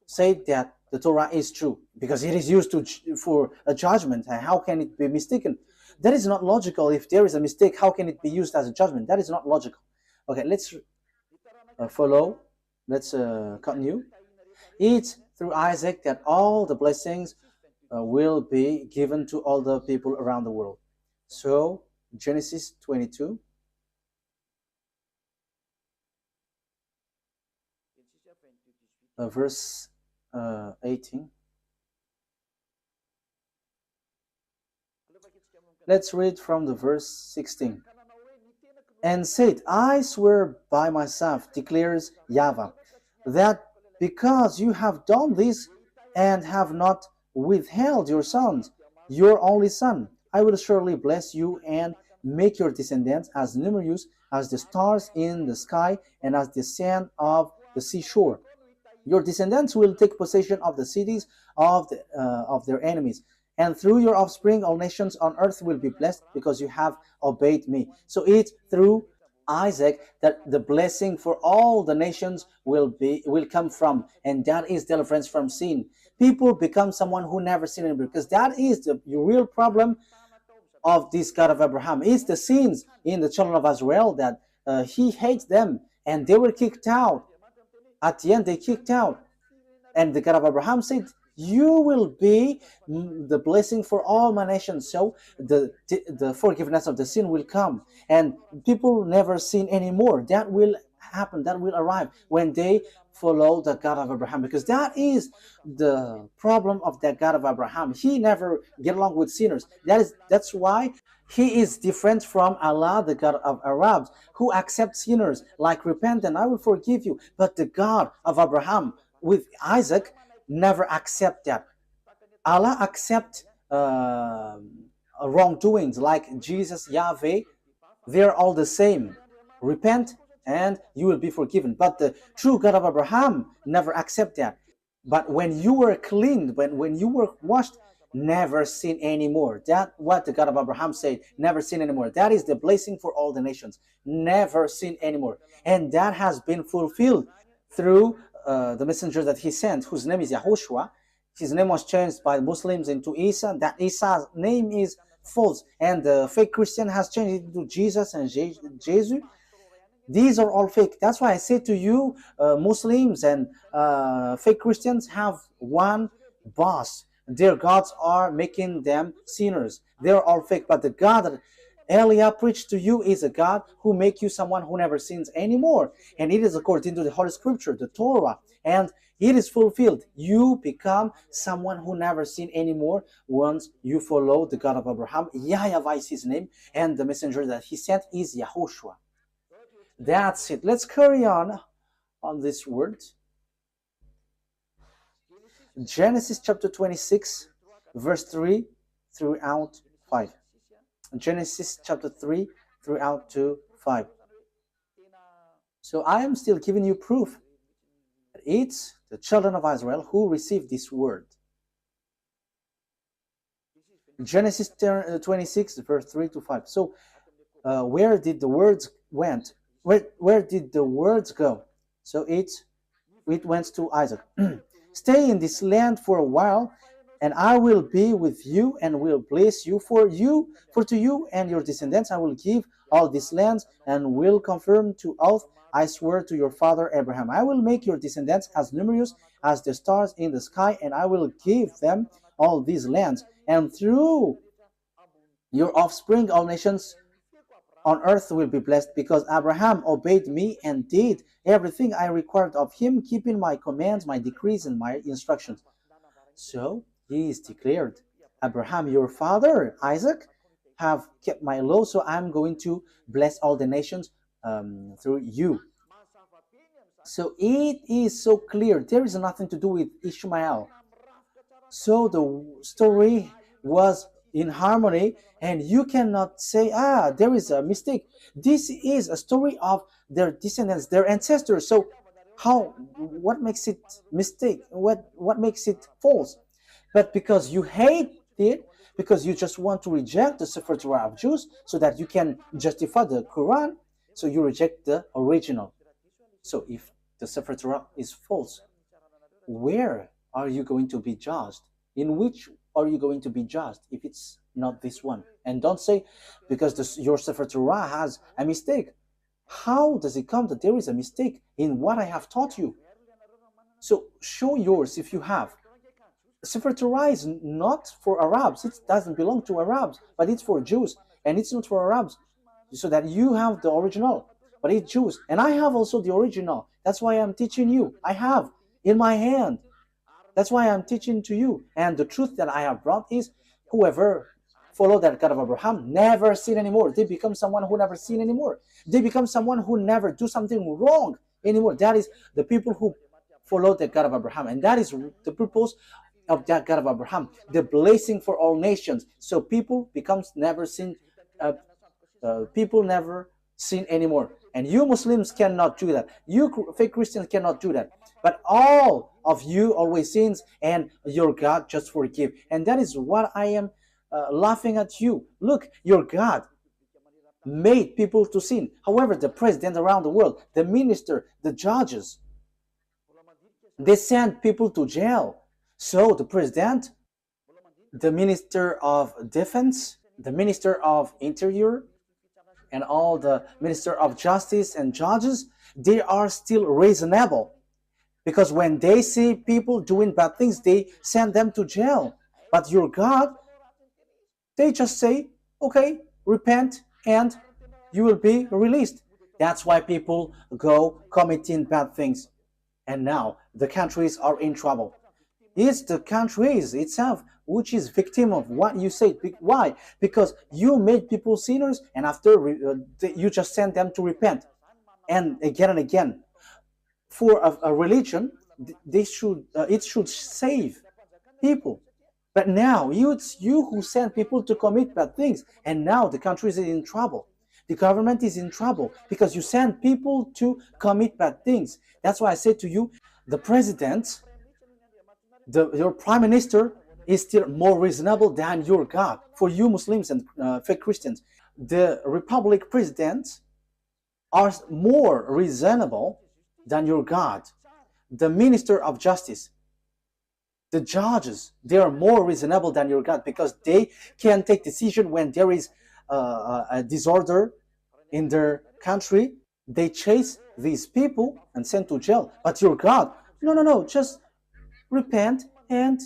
said that the Torah is true because it is used for a judgment. And how can it be mistaken? That is not logical. If there is a mistake, how can it be used as a judgment? That is not logical. Okay, let's follow. Let's continue. It's through Isaac that all the blessings will be given to all the people around the world. So Genesis 22. Verse 18. Let's read from the verse 16. And said, I swear by myself, declares YAHVAH, that because you have done this and have not withheld your sons, your only son, I will surely bless you and make your descendants as numerous as the stars in the sky and as the sand of the seashore. Your descendants will take possession of the cities of their enemies. And through your offspring, all nations on earth will be blessed because you have obeyed me. So it's through Isaac that the blessing for all the nations will come from, and that is deliverance from sin. People become someone who never sinned because that is the real problem of this God of Abraham. It's the sins in the children of Israel that he hates them, and they were kicked out. At the end, they kicked out. And the God of Abraham said, you will be the blessing for all my nations. So the forgiveness of the sin will come. And people never sin anymore. That will happen. That will arrive when they follow the God of Abraham. Because that is the problem of that God of Abraham. He never get along with sinners. That's why he is different from Allah, the God of Arabs, who accepts sinners, like repent and I will forgive you. But the God of Abraham with Isaac never accept that. Allah accept wrongdoings, like Jesus, YAHVAH. They're all the same. Repent and you will be forgiven. But the true God of Abraham never accept that. But when you were cleaned, when you were washed, never sin anymore. That's what the God of Abraham said. Never sin anymore. That is the blessing for all the nations. Never sin anymore. And that has been fulfilled through the messenger that he sent, whose name is YAHOSHUAH. His name was changed by Muslims into Isa. That Isa's name is false. And the fake Christian has changed it into Jesus and Jesus. These are all fake. That's why I say to you, Muslims and fake Christians have one boss. Their gods are making them sinners. They're all fake. But the God that Elia preached to you is a God who makes you someone who never sins anymore. And it is according to the Holy Scripture, the Torah. And it is fulfilled. You become someone who never sin anymore once you follow the God of Abraham. YAHVAH is his name. And the messenger that he sent is YAHOSHUAH. That's it. Let's carry on this word. Genesis chapter 26, verse 3 throughout 5. Genesis chapter 3 throughout to 5. So I am still giving you proof that it's the children of Israel who received this word. Genesis 26, verse 3 to 5. So where did the words went? Where did the words go? So it went to Isaac. Stay in this land for a while, and I will be with you and will bless you. For to you and your descendants I will give all these lands, and will confirm to oath I swear to your father Abraham. I will make your descendants as numerous as the stars in the sky, and I will give them all these lands. And through your offspring all nations on earth will be blessed, because Abraham obeyed me and did everything I required of him, keeping my commands, my decrees, and my instructions. So he is declared, Abraham, your father, Isaac, have kept my law, so I'm going to bless all the nations through you. So it is so clear. There is nothing to do with Ishmael. So the story was in harmony, and you cannot say, there is a mistake. This is a story of their descendants, their ancestors. So what makes it mistake? What makes it false? But because you hate it, because you just want to reject the Sefer Torah of Jews so that you can justify the Quran, so you reject the original. So if the Sefer Torah is false, where are you going to be judged? In which are you going to be judged if it's not this one? And don't say, because your Sefer Torah has a mistake. How does it come that there is a mistake in what I have taught you? So show yours if you have. Sefer Torah is not for Arabs. It doesn't belong to Arabs, but it's for Jews. And it's not for Arabs. So that you have the original, but it's Jews. And I have also the original. That's why I'm teaching you. I have in my hand. That's why I'm teaching to you. And the truth that I have brought is, whoever follow that God of Abraham never sin anymore. They become someone who never sin anymore. They become someone who never do something wrong anymore. That is the people who follow the God of Abraham. And that is the purpose of that God of Abraham, the blessing for all nations. So people becomes never sin. People never sin anymore. And you Muslims cannot do that. You fake Christians cannot do that. But all of you always sins, and your God just forgive. And that is what I am laughing at you. Look, your God made people to sin. However, the president around the world, the minister, the judges, they send people to jail. So the president, the minister of defense, the minister of interior, and all the minister of justice and judges, they are still reasonable. Because when they see people doing bad things, they send them to jail. But your God, they just say, okay, repent and you will be released. That's why people go committing bad things. And now the countries are in trouble. It's the countries itself which is victim of what you say. Why? Because you made people sinners, and after you just send them to repent. And again. For a religion, it should save people. But now it's you who send people to commit bad things, and now the country is in trouble. The government is in trouble because you send people to commit bad things. That's why I said to you, the president, your prime minister is still more reasonable than your God. For you Muslims and fake Christians, the republic presidents are more reasonable than your God. The minister of justice, the judges, they are more reasonable than your God because they can take decision when there is a disorder in their country. They chase these people and send to jail. But your God, no, just repent and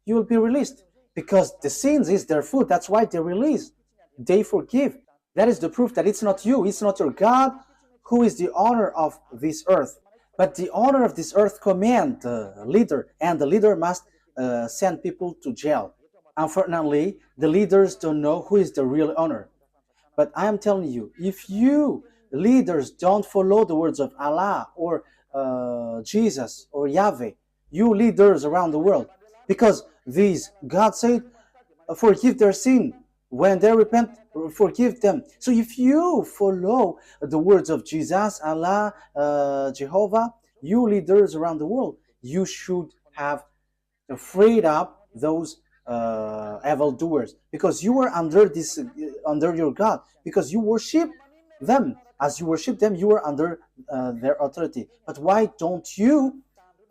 you will be released. Because the sins is their food. That's why they release. They forgive. That is the proof that it's not you, it's not your God who is the owner of this earth. But the owner of this earth command the leader, and the leader must send people to jail. Unfortunately, the leaders don't know who is the real owner. But I am telling you, if you leaders don't follow the words of Allah or Jesus or Yahweh, you leaders around the world, because these, God said, forgive their sin. When they repent, forgive them. So if you follow the words of Jesus, Allah, Jehovah, you leaders around the world, you should have freed up those evildoers, because you were under this, under your God, because you worship them. As you worship them, you are under their authority. But why don't you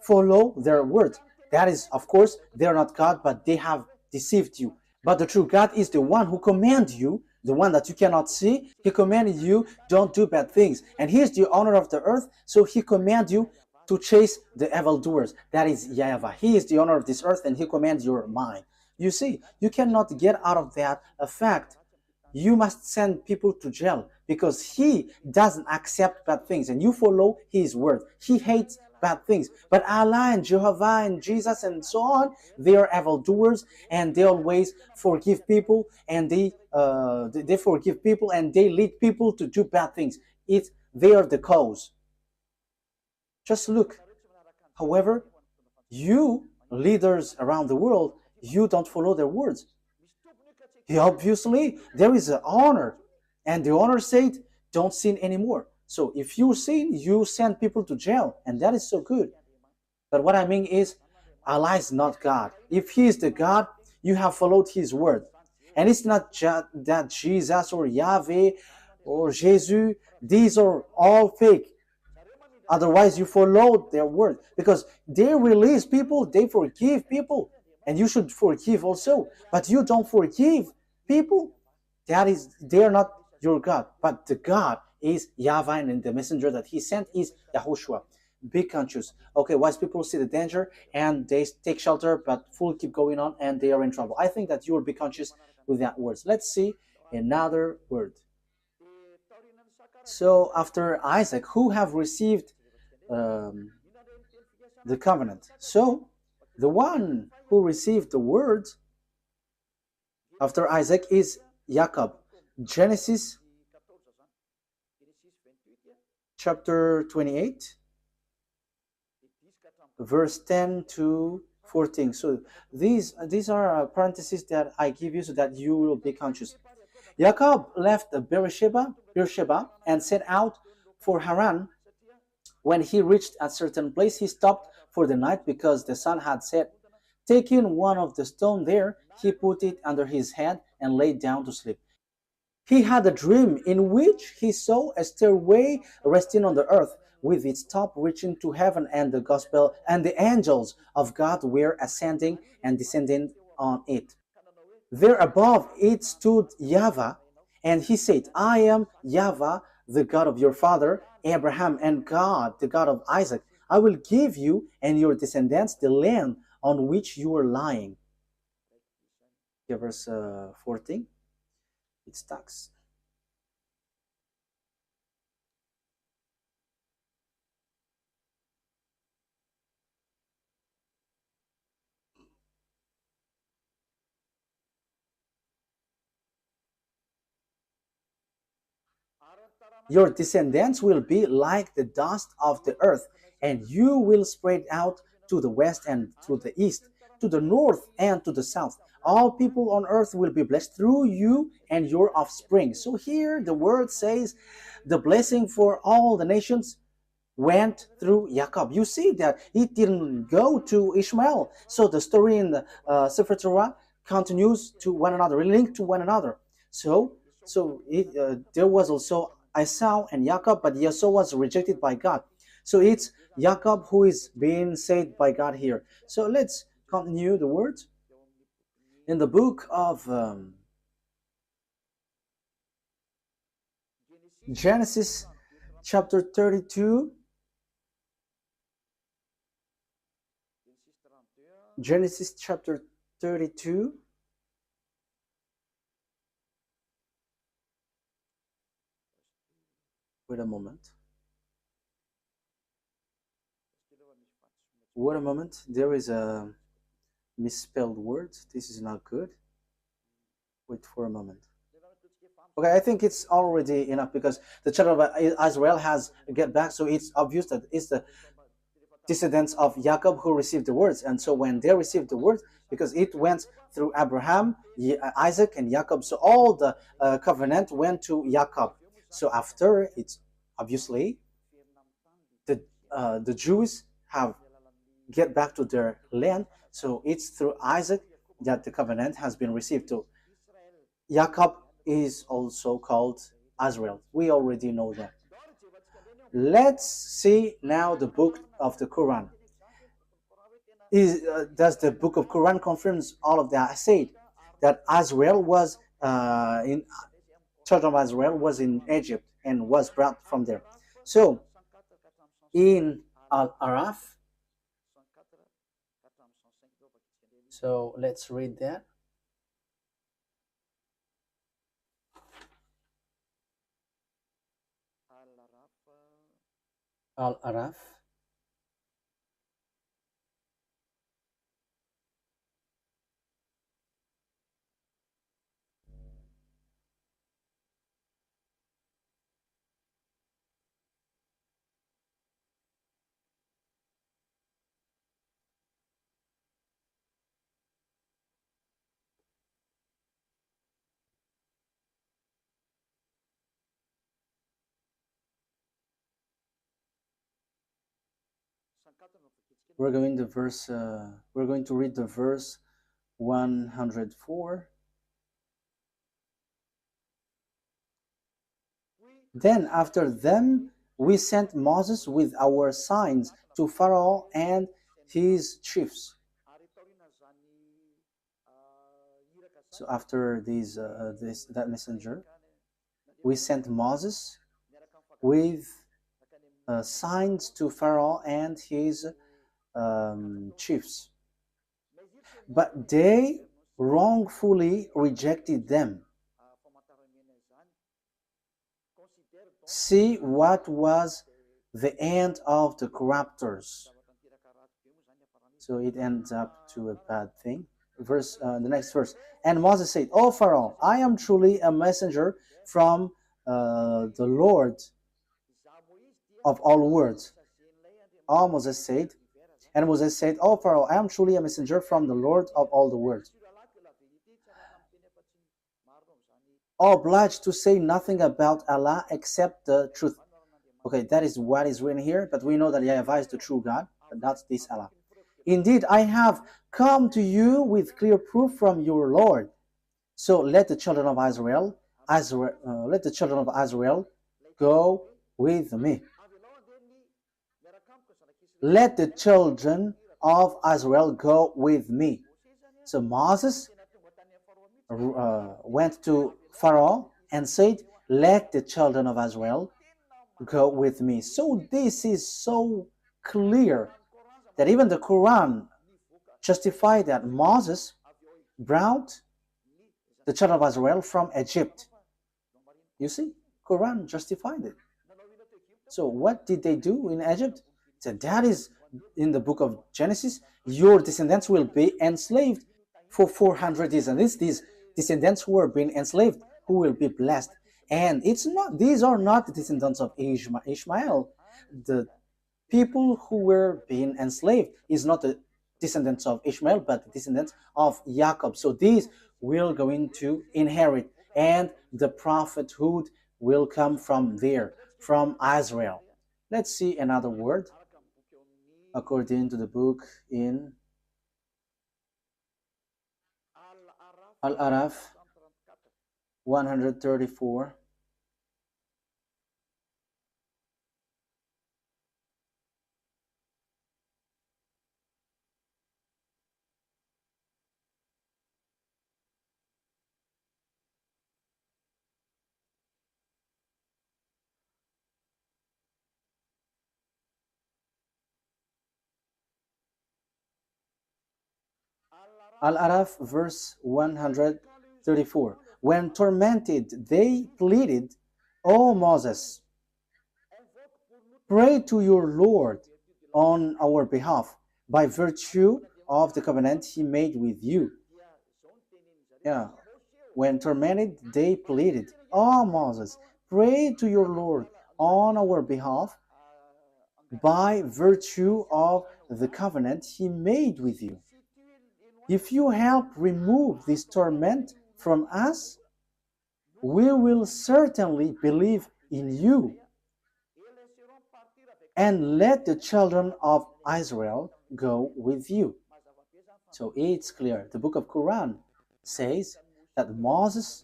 follow their words? That is, of course, they are not God, but they have deceived you. But the true God is the one who commands you, the one that you cannot see. He commanded you, don't do bad things. And he is the owner of the earth, so he commands you to chase the evildoers. That is YAHVAH. He is the owner of this earth, and he commands your mind. You see, you cannot get out of that fact. You must send people to jail because he doesn't accept bad things, and you follow his word. He hates bad things. But Allah and Jehovah and Jesus and so on, they are evildoers, and they always forgive people, and they forgive people, and they lead people to do bad things. They are the cause. Just look. However, you leaders around the world, you don't follow their words. Obviously, there is an honor, and the honor said, don't sin anymore. So if you sin, you send people to jail, and that is so good. But what I mean is, Allah is not God. If he is the God, you have followed his word. And it's not that Jesus or Yahweh or Jesus, these are all fake. Otherwise, you followed their word, because they release people, they forgive people, and you should forgive also. But you don't forgive people. They are not your God, but the God is YAHVAH, and the messenger that he sent is YAHOSHUAH. Be conscious. Okay, wise people see the danger and they take shelter, but fool keep going on and they are in trouble. I think that you will be conscious with that words. Let's see another word. So after Isaac, who have received the covenant? So the one who received the word after Isaac is Jacob. Genesis chapter 28, verse 10 to 14. So these are parentheses that I give you so that you will be conscious. Jacob left Beersheba and set out for Haran. When he reached a certain place, he stopped for the night because the sun had set. Taking one of the stones there, he put it under his head and lay down to sleep. He had a dream in which he saw a stairway resting on the earth, with its top reaching to heaven, and the gospel and the angels of God were ascending and descending on it. There above it stood YAHVAH, and he said, I am YAHVAH, the God of your father Abraham, and God, the God of Isaac. I will give you and your descendants the land on which you are lying. Okay, verse 14. It stacks. Your descendants will be like the dust of the earth, and you will spread out to the west and to the east, to the north and to the south. All people on earth will be blessed through you and your offspring. So here the word says the blessing for all the nations went through Jacob. You see that it didn't go to Ishmael. So the story in the Sefer Torah continues to one another, linked to one another. So there was also Esau and Jacob, but Esau was rejected by God. So it's Jacob who is being saved by God here. So let's continue the words. In the book of Genesis chapter 32, Genesis chapter 32, wait a moment. Wait a moment, there is a misspelled word. This is not good. Wait for a moment. Okay, I think it's already enough because the children of Israel has get back, so it's obvious that it's the descendants of Jacob who received the words. And so when they received the words, because it went through Abraham, Isaac, and Jacob, so all the covenant went to Jacob. So after, it's obviously the Jews have get back to their land. So it's through Isaac that the covenant has been received to. Jacob is also called Israel. We already know that. Let's see now the book of the Quran. Does the book of Quran confirms all of that? I said that Israel was in children of Israel was in Egypt and was brought from there. So in Al-Araf, so let's read that. Al-Araf. We're going to read the verse 104. Then after them we sent Moses with our signs to Pharaoh and his chiefs. So after that messenger, we sent Moses with signs to Pharaoh and his chiefs. But they wrongfully rejected them. See what was the end of the corruptors. So it ends up to a bad thing. The next verse. And Moses said, O Pharaoh, I am truly a messenger from the Lord of all worlds. Moses said, O Pharaoh, I am truly a messenger from the Lord of all the worlds. Obliged to say nothing about Allah except the truth. Okay, that is what is written here, but we know that YAHVAH is the true God, but not this Allah. Indeed, I have come to you with clear proof from your Lord. So let the children of let the children of Israel go with me. Let the children of Israel go with me. So Moses went to Pharaoh and said, let the children of Israel go with me. So this is so clear that even the Quran justified that Moses brought the children of Israel from Egypt. You see, Quran justified it. So what did they do in Egypt? So that is in the book of Genesis, your descendants will be enslaved for 400 years. And these descendants who are being enslaved, who will be blessed. And it's not; these are not the descendants of Ishmael. The people who were being enslaved is not the descendants of Ishmael, but the descendants of Jacob. So these will going to inherit, and the prophethood will come from there, from Israel. Let's see another word according to the book in Al-Araf 134. Al-Araf verse 134. When tormented, they pleaded, O Moses, pray to your Lord on our behalf by virtue of the covenant he made with you. Yeah. When tormented, they pleaded, O Moses, pray to your Lord on our behalf by virtue of the covenant he made with you. If you help remove this torment from us, we will certainly believe in you. And let the children of Israel go with you. So it's clear. The book of Quran says that Moshe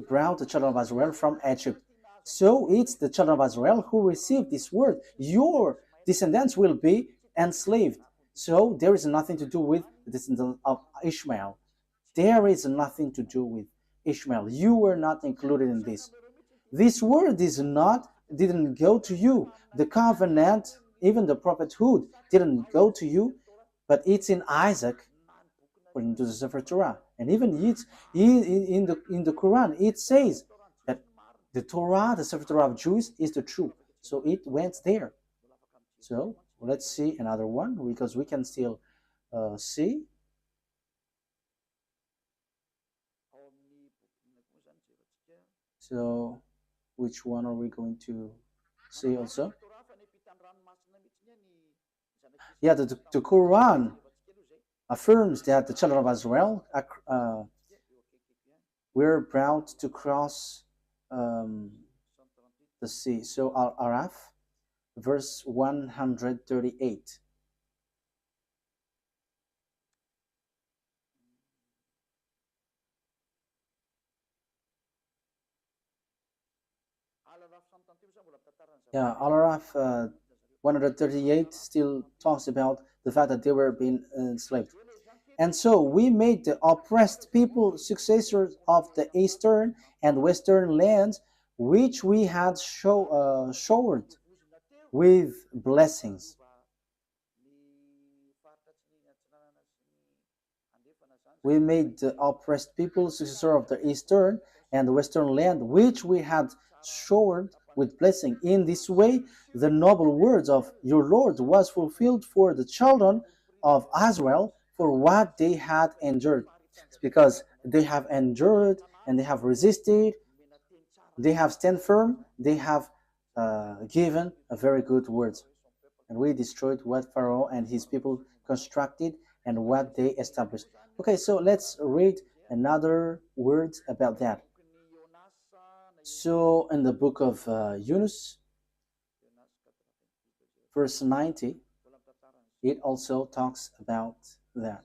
brought the children of Israel from Egypt. So it's the children of Israel who received this word. Your descendants will be enslaved. So there is nothing to do with the descendants of Ishmael. There is nothing to do with Ishmael. You were not included in this. This word didn't go to you. The covenant, even the prophethood, didn't go to you, but it's in Isaac, according to the Sefer Torah. And even it's in the Quran, it says that the Torah, the Sefer Torah of Jews, is the truth. So it went there. So let's see another one, because we can still see. So which one are we going to see also? Yeah, the Quran affirms that the children of Israel were brought to cross the sea. So Al-Araf, verse 138. Yeah, Al-Araf 138 still talks about the fact that they were being enslaved. And so we made the oppressed people successors of the eastern and western lands, which we had showered with blessings. We made the oppressed people successor of the eastern and western land, which we had showered with blessing. In this way, the noble words of your Lord was fulfilled for the children of Israel for what they had endured. It's because they have endured and they have resisted, they have stand firm, they have given a very good words. And we destroyed what Pharaoh and his people constructed and what they established. Okay, so let's read another words about that. So in the book of Yunus, verse 90, it also talks about that.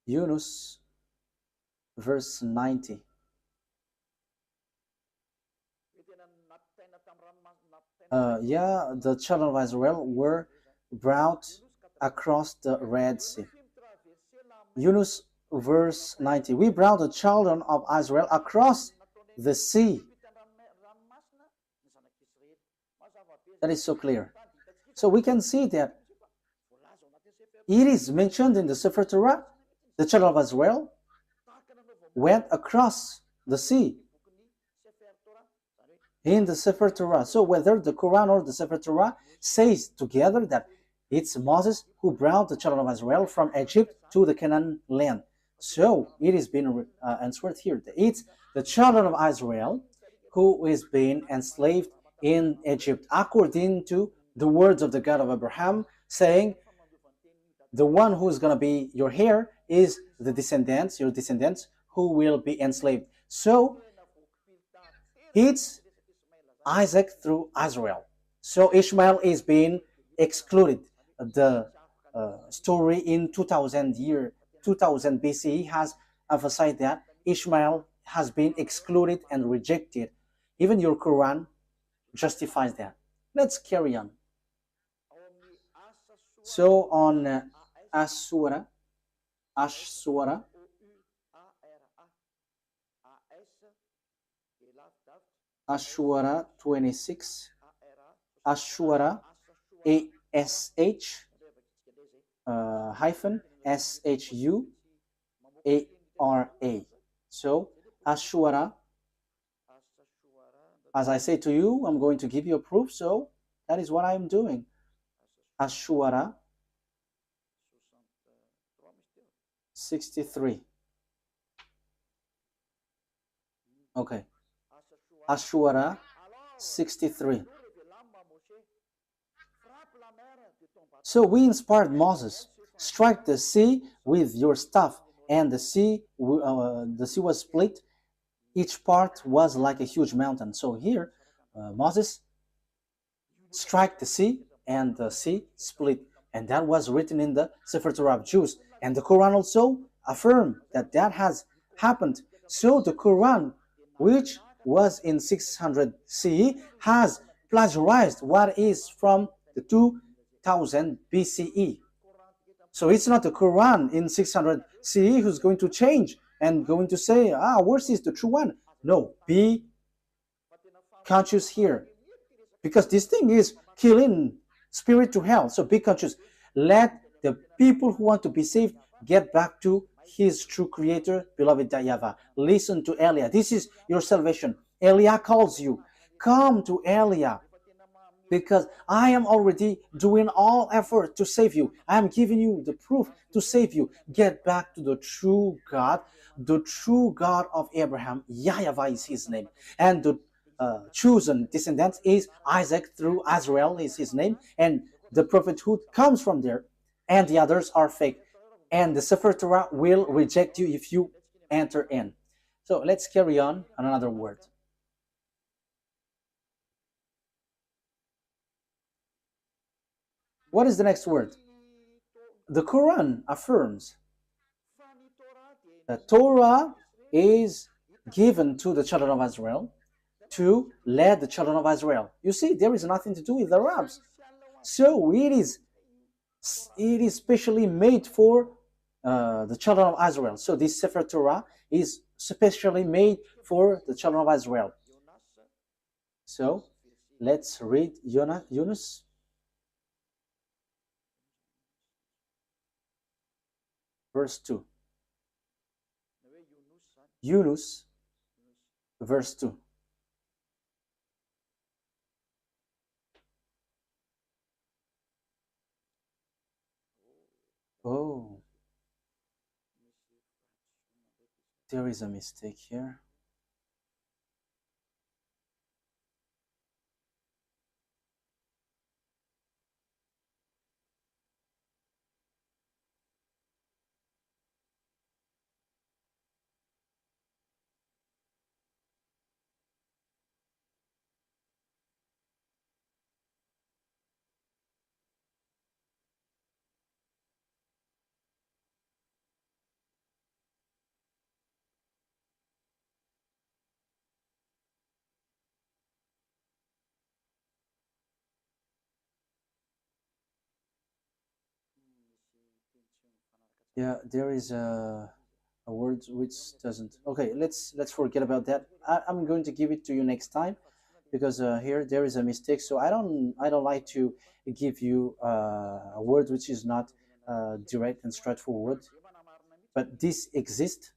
Yunus, verse 90. The children of Israel were brought across the Red Sea. Yunus, verse 90. We brought the children of Israel across the sea. That is so clear. So we can see that it is mentioned in the Sefer Torah, the children of Israel went across the sea in the Sefer Torah. So whether the Quran or the Sefer Torah says together that it's Moses who brought the children of Israel from Egypt to the Canaan land. So it is being answered here. It's the children of Israel who is being enslaved in Egypt, according to the words of the God of Abraham, saying, the one who is going to be your heir is the descendants, your descendants, who will be enslaved. So it's Isaac through Israel. So Ishmael is being excluded. The story in 2000 BCE has emphasized that Ishmael has been excluded and rejected. Even your Quran justifies that. Let's carry on. So on Ashura 26, Ashura ASH hyphen SHUARA. So Ashura, as I say to you, I'm going to give you a proof, so that is what I'm doing. Ashura 63. Okay. Ashura 63. So we inspired Moses, strike the sea with your staff, and the sea was split. Each part was like a huge mountain. So here, Moses strike the sea, and the sea split. And that was written in the Sefer Torah of Jews. And the Quran also affirmed that that has happened. So the Quran, which was in 600 CE, has plagiarized what is from the 2000 BCE. So it's not the Quran in 600 CE who's going to change and going to say, ours is the true one. No, be conscious here. Because this thing is killing spirit to hell. So be conscious. Let the people who want to be saved get back to his true creator, beloved YAHVAH. Listen to Elia. This is your salvation. Elia calls you. Come to Elia. Because I am already doing all effort to save you. I am giving you the proof to save you. Get back to the true God of Abraham. YAHVAH is his name. And the chosen descendant is Isaac through Israel is his name. And the prophethood comes from there. And the others are fake. And the Sefer Torah will reject you if you enter in. So let's carry on another word. What is the next word? The Quran affirms that Torah is given to the children of Israel to lead the children of Israel. You see, there is nothing to do with the Arabs. So it is specially made for the children of Israel. So this Sefer Torah is specially made for the children of Israel. So let's read Yunus. Verse 2. Yunus, verse 2. Oh, there is a mistake here. Yeah, there is a word which doesn't. Okay, let's forget about that. I'm going to give it to you next time because here there is a mistake. So I don't like to give you a word which is not direct and straightforward. But this exists.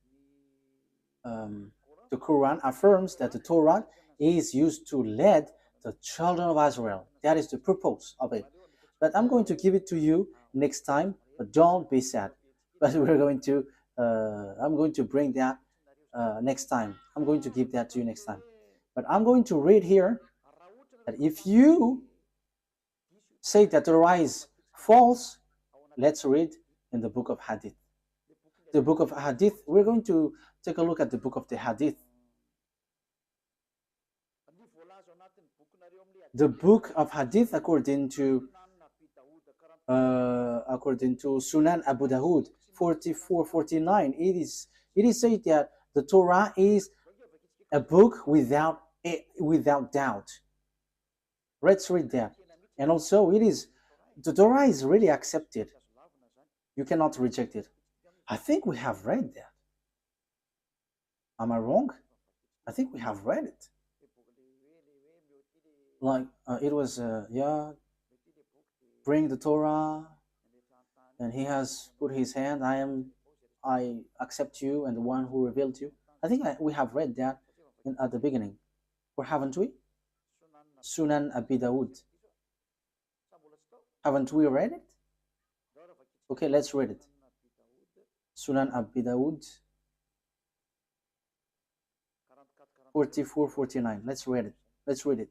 The Quran affirms that the Torah is used to lead the children of Israel. That is the purpose of it. But I'm going to give it to you next time. But don't be sad. But I'm going to bring that next time. I'm going to give that to you next time. But I'm going to read here that if you say that the Torah is false, let's read in the book of Hadith. The book of Hadith, we're going to take a look at the book of the Hadith. The book of Hadith, according to Sunan Abu Dawud 4449, it is said that the Torah is a book without doubt. Let's read that. And also the Torah is really accepted. You cannot reject it. I think we have read that. Am I wrong? I think we have read it. Like it was yeah, bring the Torah, and he has put his hand. I accept you, and the one who revealed you. I think we have read that at the beginning, or haven't we? Sunan Abi Dawud. Haven't we read it? Okay, let's read it. Sunan Abi Dawud 4449. Let's read it. Let's read it.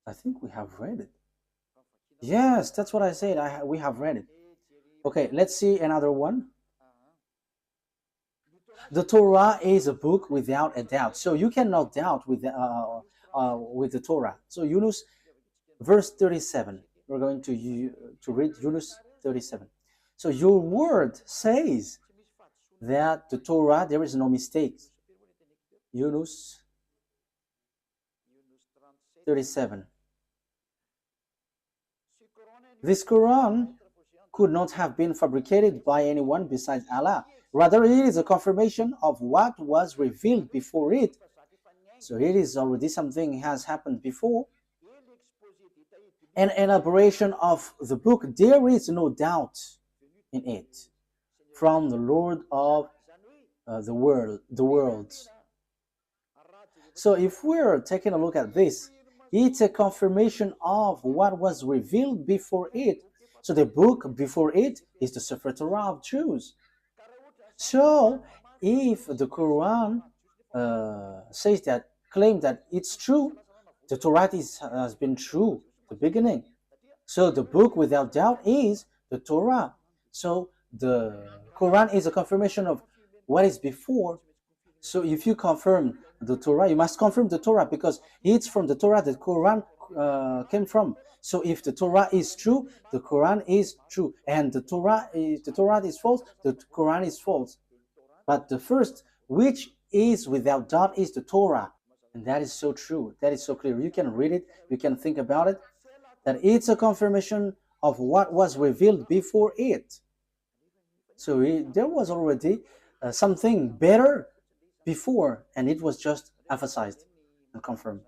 I think we have read it. Yes, that's what I said. We have read it. Okay, let's see another one. The Torah is a book without a doubt. So you cannot doubt with the Torah. So Yunus, verse 37. We're going to read Yunus 37. So your word says that the Torah, there is no mistake. Yunus 37. This Quran could not have been fabricated by anyone besides Allah. Rather, it is a confirmation of what was revealed before it. So it is already something has happened before. An elaboration of the book, there is no doubt in it, from the Lord of the worlds. So if we're taking a look at this, it's a confirmation of what was revealed before it. So the book before it is the Sefer Torah of Jews. So if the Quran says that, claim that it's true, the Torah has been true the beginning. So the book without doubt is the Torah. So the Quran is a confirmation of what is before. So if you confirm the Torah, you must confirm the Torah because it's from the Torah that Quran came from. So if the Torah is true, the Quran is true, and the Torah is false, the Quran is false. But the first, which is without doubt, is the Torah, and that is so true. That is so clear. You can read it, you can think about it, that it's a confirmation of what was revealed before it. So there was already something better before, and it was just emphasized and confirmed.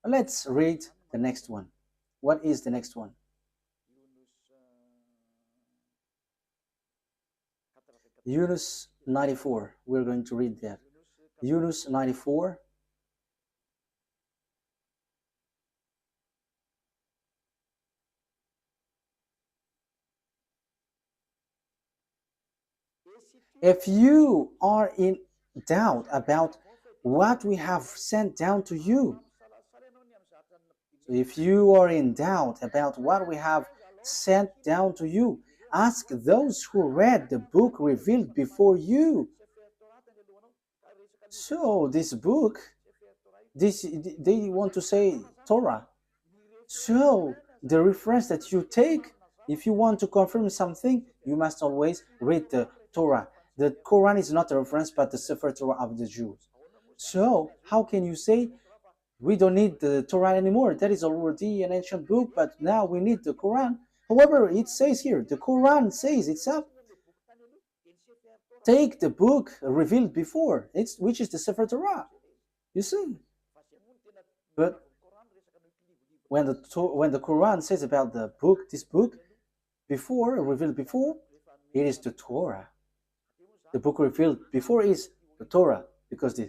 Let's read the next one. What is the next one? Yunus 94. We're going to read that. Yunus 94. If you are in doubt about what we have sent down to you, if you are in doubt about what we have sent down to you, ask those who read the book revealed before you. So this book, they want to say Torah. So the reference that you take, if you want to confirm something, you must always read the Torah. The Quran is not a reference, but the Sefer Torah of the Jews. So how can you say We don't need the Torah anymore. That is already an ancient book, but now we need the Quran. However, it says here, the Quran says itself, take the book revealed before, which is the Sefer Torah. You see? But when the Quran says about the book, this book, before, revealed before, it is the Torah. The book revealed before is the Torah, because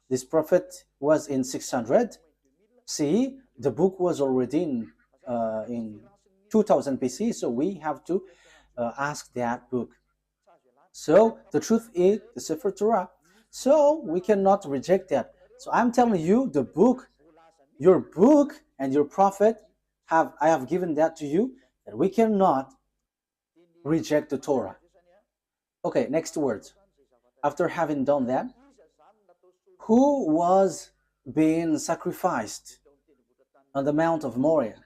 this prophet was in 600. See, the book was already in 2000 BC, so we have to ask that book. So the truth is the Sefer Torah. So we cannot reject that. So I'm telling you, the book, your book and your prophet, I have given that to you, that we cannot reject the Torah. Okay, next words. After having done that, who was being sacrificed on the Mount of Moriah?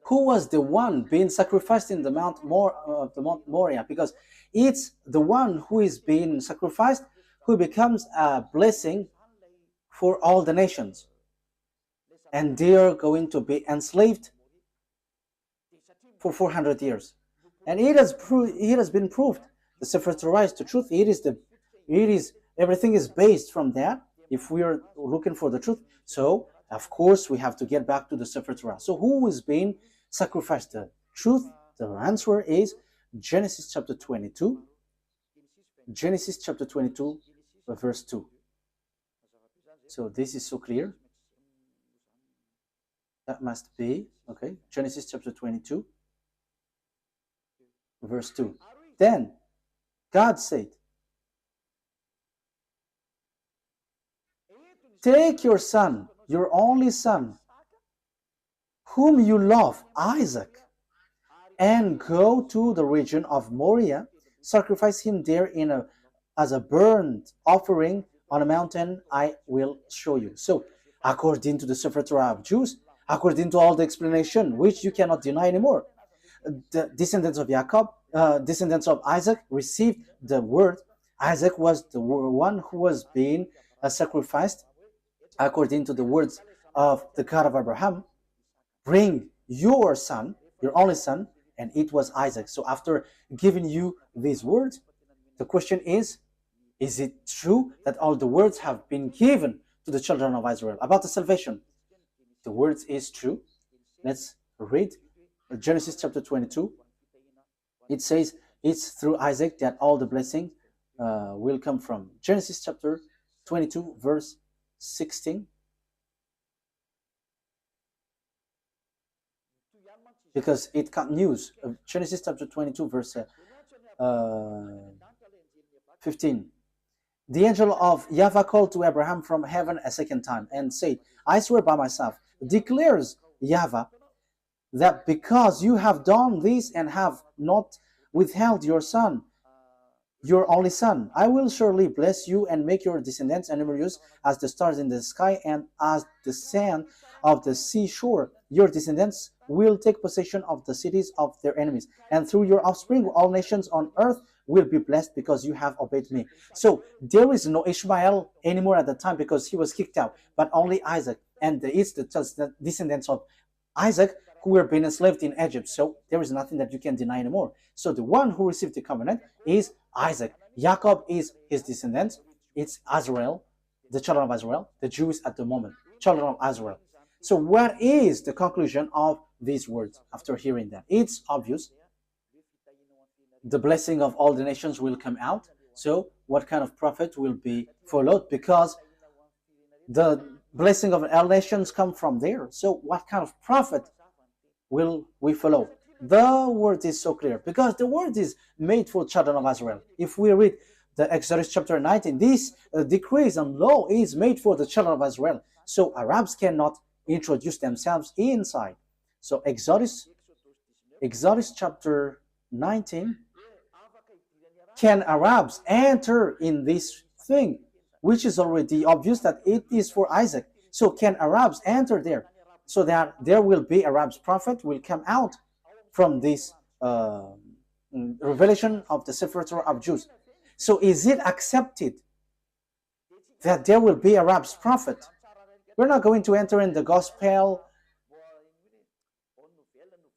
Who was the one being sacrificed in the Mount Moriah? Because it's the one who is being sacrificed who becomes a blessing for all the nations. And they are going to be enslaved for 400 years. And it has been proved. The Sefer Torah is the truth. Everything is based from that. If we are looking for the truth, so of course we have to get back to the Sefer Torah. So who is being sacrificed? The truth, the answer is Genesis chapter 22. Genesis chapter 22, verse 2. So this is so clear. That must be, okay, Genesis chapter 22, verse 2. Then God said, take your son, your only son, whom you love, Isaac, and go to the region of Moriah, sacrifice him there as a burnt offering on a mountain I will show you. So, according to the Sefer Torah of Jews, according to all the explanation, which you cannot deny anymore, the descendants of Jacob, descendants of Isaac, received the word. Isaac was the one who was being sacrificed according to the words of the God of Abraham. Bring your son, your only son, and it was Isaac. So after giving you these words, the question is it true that all the words have been given to the children of Israel about the salvation? The words is true. Let's read Genesis chapter 22. It says it's through Isaac that all the blessing will come from. Genesis chapter 22 verse 16. Because it continues. Genesis chapter 22 verse 15. The angel of YAHVAH called to Abraham from heaven a second time and said, I swear by myself, declares YAHVAH, that because you have done this and have not withheld your son, your only son, I will surely bless you and make your descendants numerous as the stars in the sky and as the sand of the seashore. Your descendants will take possession of the cities of their enemies, and through your offspring all nations on earth will be blessed because you have obeyed me. So there is no Ishmael anymore at the time because he was kicked out, but only Isaac, and it's the descendants of Isaac who were being enslaved in Egypt. So there is nothing that you can deny anymore. So the one who received the covenant is Isaac. Jacob is his descendants. It's Israel, the children of Israel, the Jews at the moment, children of Israel. So what is the conclusion of these words after hearing that? It's obvious. The blessing of all the nations will come out. So what kind of prophet will be followed? Because the blessing of all nations come from there. So what kind of prophet will we follow? The word is so clear because the word is made for children of Israel. If we read the Exodus chapter 19, this decrees and law is made for the children of Israel. So Arabs cannot introduce themselves inside. So Exodus chapter 19, can Arabs enter in this thing, which is already obvious that it is for Isaac? So can Arabs enter there? So that there will be Arabs prophet will come out from this revelation of the Sefer Torah of Jews. So is it accepted that there will be Arabs prophet? We're not going to enter in the gospel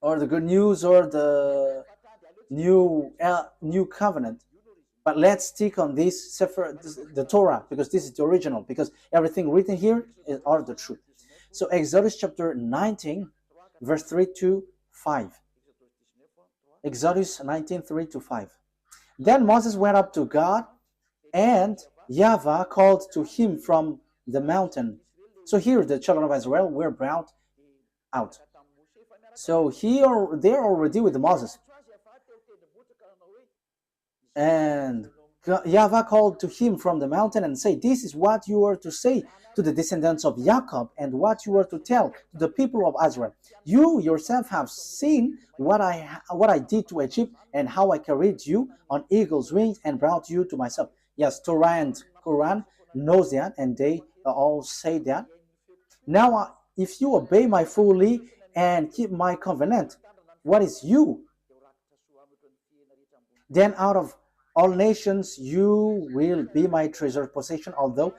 or the good news or the new covenant. But let's stick on this Sefer, the Torah, because this is the original, because everything written here are the truth. So Exodus chapter 19, verse 3 to 5. Exodus 19, 3 to 5. Then Moses went up to God, and YAHVAH called to him from the mountain. So here the children of Israel were brought out. So here they're already with Moses. And YAHVAH called to him from the mountain and said, "This is what you are to say to the descendants of Jacob, and what you are to tell to the people of Israel. You yourself have seen what I did to Egypt, and how I carried you on eagle's wings and brought you to myself." Yes, Torah and Quran knows that, and they all say that. Now, if you obey my fully and keep my covenant, what is you? Then out of all nations you will be my treasured possession, although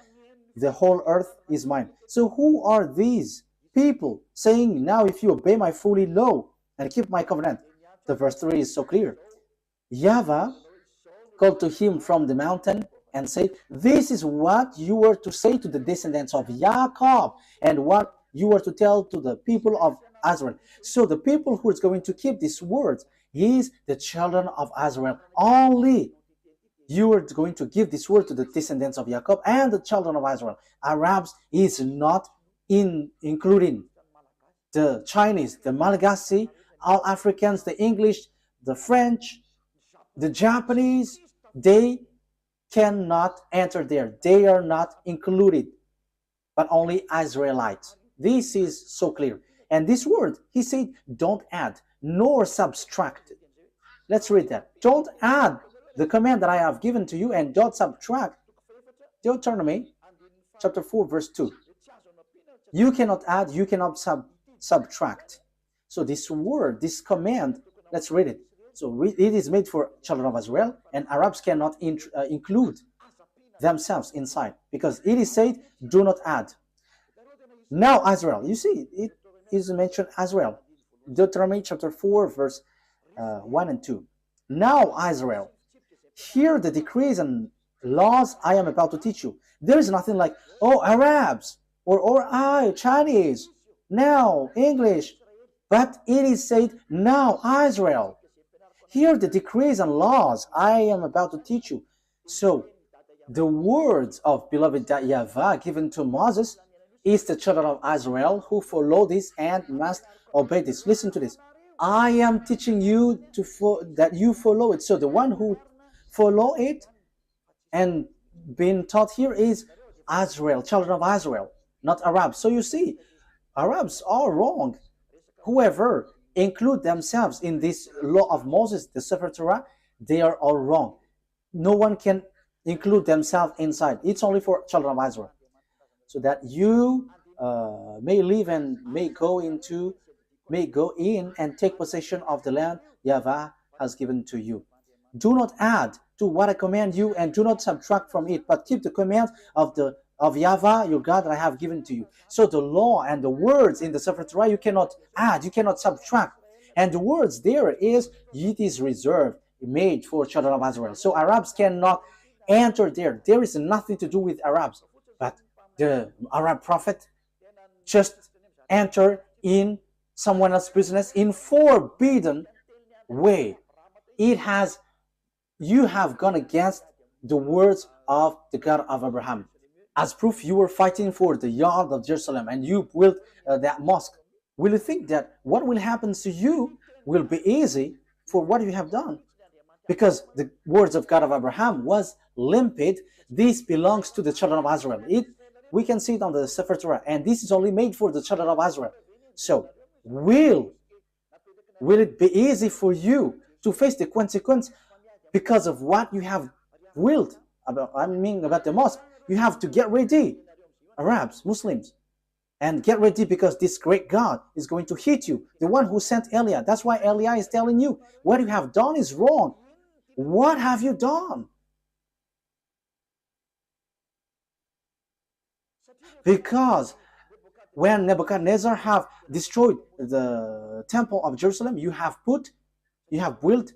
the whole earth is mine. So who are these people saying, now if you obey my fully law and keep my covenant? The verse 3 is so clear. YAHVAH called to him from the mountain and said, "This is what you were to say to the descendants of Jacob, and what you were to tell to the people of Israel." So the people who is going to keep these words is the children of Israel. Only you are going to give this word to the descendants of Jacob and the children of Israel. Arabs is not including the Chinese, the Malagasy, all Africans, the English, the French, the Japanese. They cannot enter there. They are not included, but only Israelites. This is so clear. And this word, he said, don't add nor subtract. Let's read that. Don't add the command that I have given to you, and don't subtract. Deuteronomy chapter 4 verse 2. You cannot add, you cannot subtract. So this word, this command, let's read it. So it is made for children of Israel, and Arabs cannot include themselves inside, because it is said, do not add. Now Israel, you see, it is mentioned Israel. Deuteronomy chapter 4 verse 1 and 2. Now Israel, hear the decrees and laws I am about to teach you. There is nothing like, oh, Arabs, or I, Chinese, now English. But it is said, now Israel, hear the decrees and laws I am about to teach you. So the words of beloved YAHVAH given to Moses is the children of Israel who follow this and must obey this. Listen to this. I am teaching you that you follow it. So the one who follow it and being taught here is Israel, children of Israel, not Arabs. So you see, Arabs are wrong. Whoever include themselves in this law of Moses, the Sefer Torah, they are all wrong. No one can include themselves inside. It's only for children of Israel. So that you may live and may go in and take possession of the land YAHVAH has given to you. Do not add to what I command you, and do not subtract from it, but keep the commands of YAHVAH, your God, that I have given to you. So the law and the words in the Sefer Torah, you cannot add, you cannot subtract. And the words there is, it is reserved, made for children of Israel. So Arabs cannot enter there. There is nothing to do with Arabs. But the Arab prophet just enter in someone else's business in forbidden way. You have gone against the words of the God of Abraham. As proof, you were fighting for the yard of Jerusalem, and you built that mosque. Will you think that what will happen to you will be easy for what you have done? Because the words of God of Abraham was limpid. This belongs to the children of Israel. We can see it on the Sefer Torah, and this is only made for the children of Israel. So, will it be easy for you to face the consequence because of what you have willed about the mosque? You have to get ready, Arabs, Muslims, and get ready, because this great God is going to hit you. The one who sent Eliah. That's why Eliah is telling you what you have done is wrong. What have you done? Because when Nebuchadnezzar have destroyed the temple of Jerusalem, you have built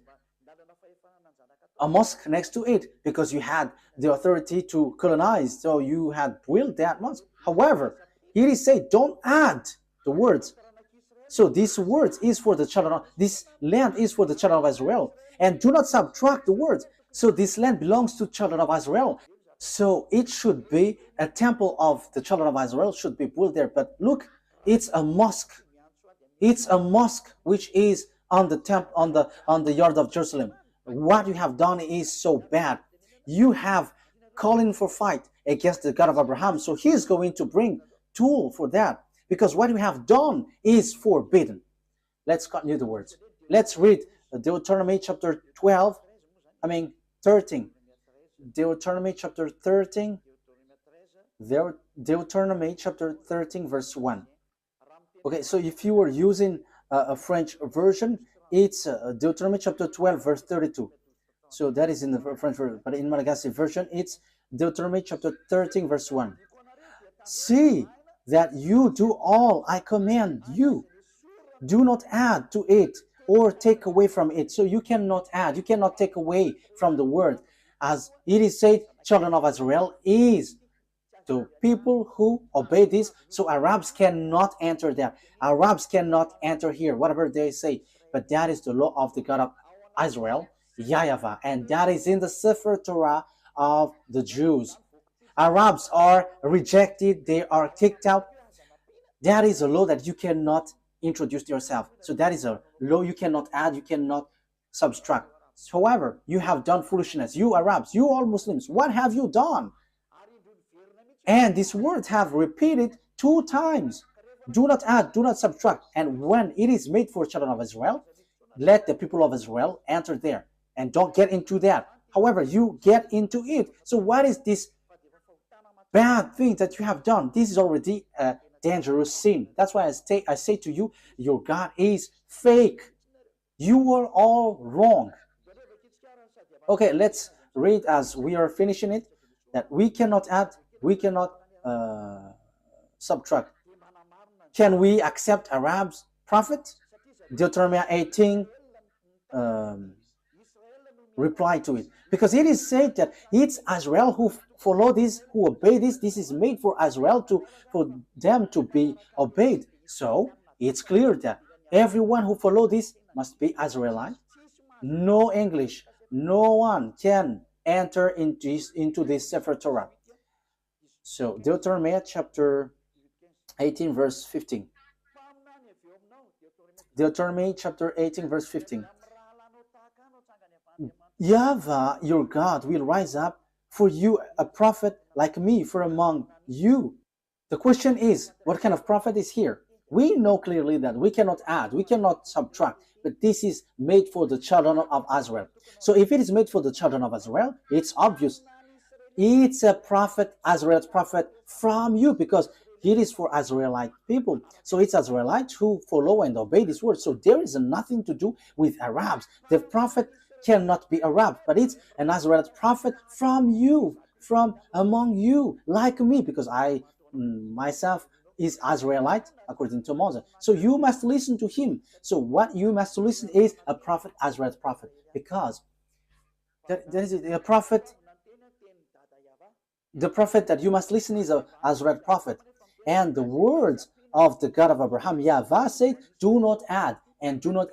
a mosque next to it because you had the authority to colonize, so you had built that mosque. However, here is said, don't add the words. So this words is for the children of, this land is for the children of Israel, and do not subtract the words. So this land belongs to children of Israel. So it should be a temple of the children of Israel should be built there. But look, it's a mosque. It's a mosque which is on the on the yard of Jerusalem. What you have done is so bad. You have calling for fight against the God of Abraham. So he is going to bring tool for that, because what you have done is forbidden. Let's continue the words. Let's read Deuteronomy chapter 13. Deuteronomy chapter 13. Deuteronomy chapter 13 verse 1. Okay, so if you were using a French version, it's Deuteronomy chapter 12 verse 32. So that is in the French version, but in Malagasy version, it's Deuteronomy chapter 13 verse 1. See that you do all I command you. Do not add to it or take away from it. So you cannot add, you cannot take away from the word. As it is said, children of Israel is the people who obey this. So Arabs cannot enter there. Arabs cannot enter here, whatever they say. But that is the law of the God of Israel, YAHVAH, and that is in the Sefer Torah of the Jews. Arabs are rejected, they are kicked out. That is a law that you cannot introduce yourself. So that is a law you cannot add, you cannot subtract. However, you have done foolishness. You Arabs, you all Muslims, what have you done? And these words have repeated 2 times. Do not add, do not subtract. And when it is made for children of Israel, let the people of Israel enter there. And don't get into that. However, you get into it. So what is this bad thing that you have done? This is already a dangerous sin. That's why I say to you, your God is fake. You are all wrong. Okay, let's read as we are finishing it, that we cannot add, we cannot subtract. Can we accept Arabs prophet? Deuteronomy 18 reply to it, because it is said that it's Israel who follow this, who obey this. This is made for Israel for them to be obeyed. So it's clear that everyone who follow this must be Israelite. No English, no one can enter into this Sefer Torah. So Deuteronomy chapter 18 verse 15. Deuteronomy chapter 18 verse 15. YAHVAH, your God, will rise up for you a prophet like me from among you. The question is, what kind of prophet is here? We know clearly that we cannot add, we cannot subtract, but this is made for the children of Israel. So if it is made for the children of Israel, it's obvious. It's a prophet, Israelite prophet from you, because it is for Israelite people. So it's Israelites who follow and obey this word. So there is nothing to do with Arabs. The prophet cannot be Arab, but it's an Israelite prophet from you, from among you, like me, because I myself is Israelite according to Moses. So you must listen to him. So what you must listen is a prophet, Israelite prophet, because there is a prophet. The prophet that you must listen is a Israelite prophet. And the words of the God of Abraham, YAHVAH, said, do not add and do not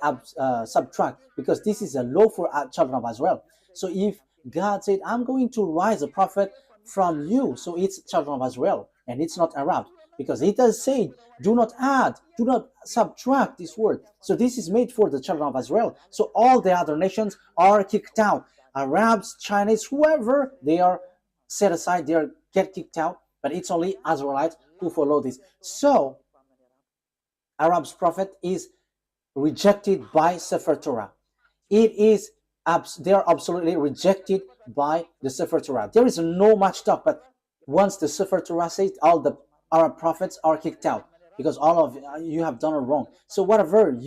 subtract, because this is a law for children of Israel. So if God said, I'm going to rise a prophet from you, so it's children of Israel, and it's not Arab, because it does say, do not add, do not subtract this word. So this is made for the children of Israel. So all the other nations are kicked out. Arabs, Chinese, whoever, they are set aside, they get kicked out, but it's only Israelites who follow this. So Arab's prophet is rejected by Sefer Torah. It is they are absolutely rejected by the Sefer Torah. There is no much talk, but once the Sefer Torah says, all the Arab prophets are kicked out, because all of you have done it wrong. So whatever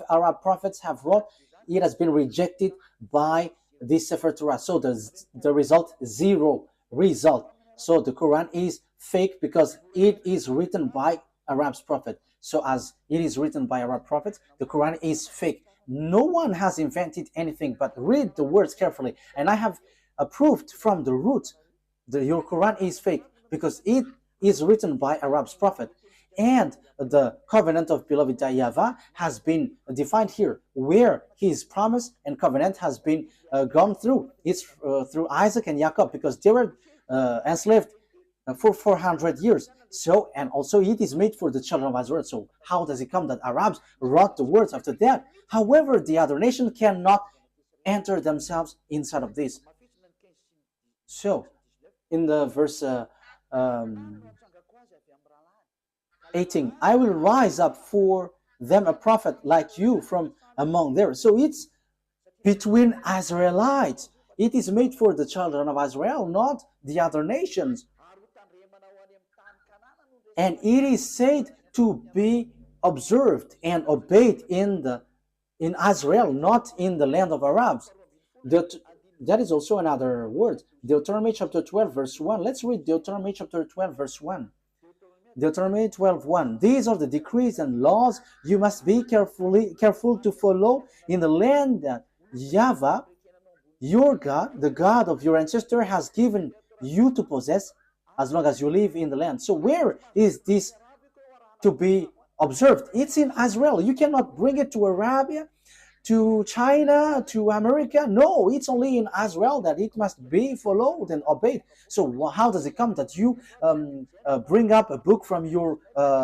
Arab prophets have wrote, it has been rejected by this Sefer Torah. So the result, 0 result. So the Quran is fake because it is written by Arab's prophet. So as it is written by Arab prophets, the Quran is fake. No one has invented anything, but read the words carefully. And I have proved from the root that your Quran is fake because it is written by Arab's prophet. And the covenant of beloved YAHVAH has been defined here, where his promise and covenant has been gone through. It's through Isaac and Jacob, because they were enslaved for 400 years. So, and also it is made for the children of Israel. So how does it come that Arabs wrote the words after that? However, the other nation cannot enter themselves inside of this. So, in the verse 18, I will rise up for them a prophet like you from among theirs. So it's between Israelites. It is made for the children of Israel, not the other nations. And it is said to be observed and obeyed in Israel, not in the land of Arabs. That is also another word. Deuteronomy chapter 12, verse 1. Let's read Deuteronomy chapter 12, verse 1. Deuteronomy 12:1. These are the decrees and laws you must be careful to follow in the land that YAHVAH, your God, the God of your ancestor, has given you to possess as long as you live in the land. So where is this to be observed? It's in Israel. You cannot bring it to Arabia, to China, to America. No, it's only in Israel that it must be followed and obeyed. So how does it come that you bring up a book from your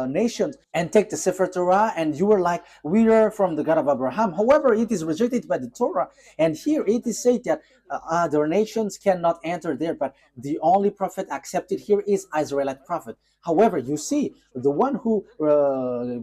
nation and take the Sefer Torah and you are like, we are from the God of Abraham? However, it is rejected by the Torah. And here it is said that other nations cannot enter there, but the only prophet accepted here is Israelite prophet. However, you see, the one who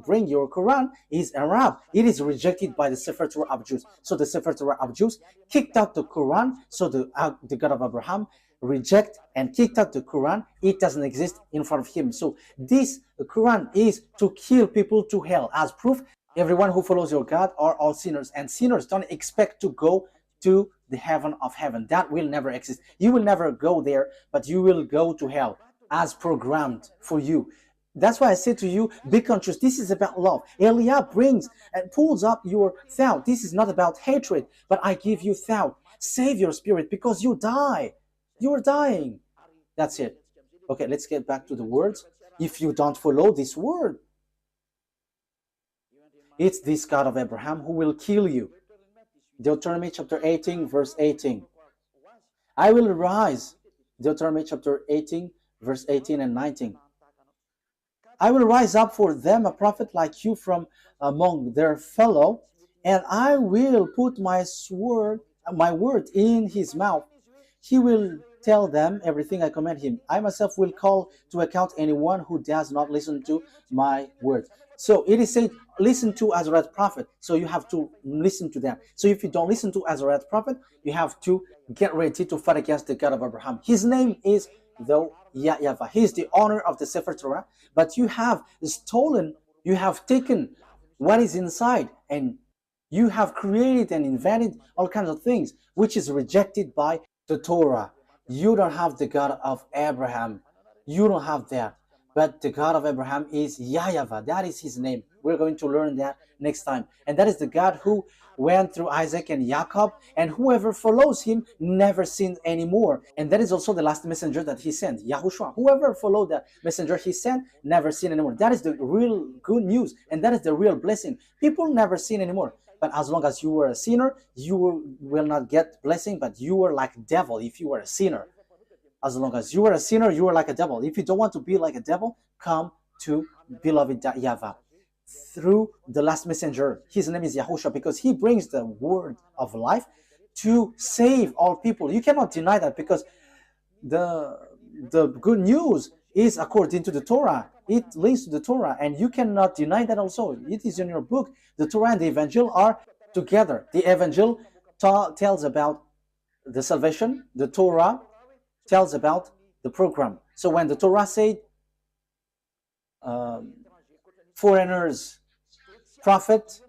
bring your Quran is Arab. It is rejected by the Sefer Torah of Jews. So the Sefer Torah of Jews kicked out the Quran. So the God of Abraham reject and kicked out the Quran. It doesn't exist in front of him. So this Quran is to kill people to hell. As proof, everyone who follows your God are all sinners. And sinners don't expect to go to the heaven of heaven. That will never exist. You will never go there, but you will go to hell as programmed for you. That's why I say to you, be conscious. This is about love. Eliab brings and pulls up your thought. This is not about hatred, but I give you thought. Save your spirit because you die. You are dying. That's it. Okay, let's get back to the words. If you don't follow this word, it's this God of Abraham who will kill you. Deuteronomy chapter 18, verse 18. I will rise. Deuteronomy chapter 18, verse 18 and 19. I will rise up for them a prophet like you from among their fellow, and I will put my word in his mouth. He will tell them everything I command him. I myself will call to account anyone who does not listen to my words. So it is said, listen to Azrael's prophet. So you have to listen to them. So if you don't listen to Azrael's prophet, you have to get ready to fight against the God of Abraham. His name is YAHVAH. He is the owner of the Sefer Torah, but you have stolen, you have taken what is inside, and you have created and invented all kinds of things, which is rejected by the Torah. You don't have the God of Abraham. You don't have that. But the God of Abraham is YAHVAH. That is his name. We're going to learn that next time. And that is the God who went through Isaac and Jacob, and whoever follows him never sinned anymore. And that is also the last messenger that he sent, YAHOSHUAH. Whoever followed the messenger he sent never sinned anymore. That is the real good news, and that is the real blessing. People never sin anymore. But as long as you were a sinner, you will not get blessing, but you were like a devil if you were a sinner. As long as you are a sinner, you are like a devil. If you don't want to be like a devil, come to beloved YAHVAH through the last messenger. His name is YAHOSHUAH because he brings the word of life to save all people. You cannot deny that because the good news is according to the Torah. It links to the Torah, and you cannot deny that also. It is in your book. The Torah and the Evangel are together. The Evangel tells about the salvation. The Torah tells about the program. So when the Torah said foreigners, prophet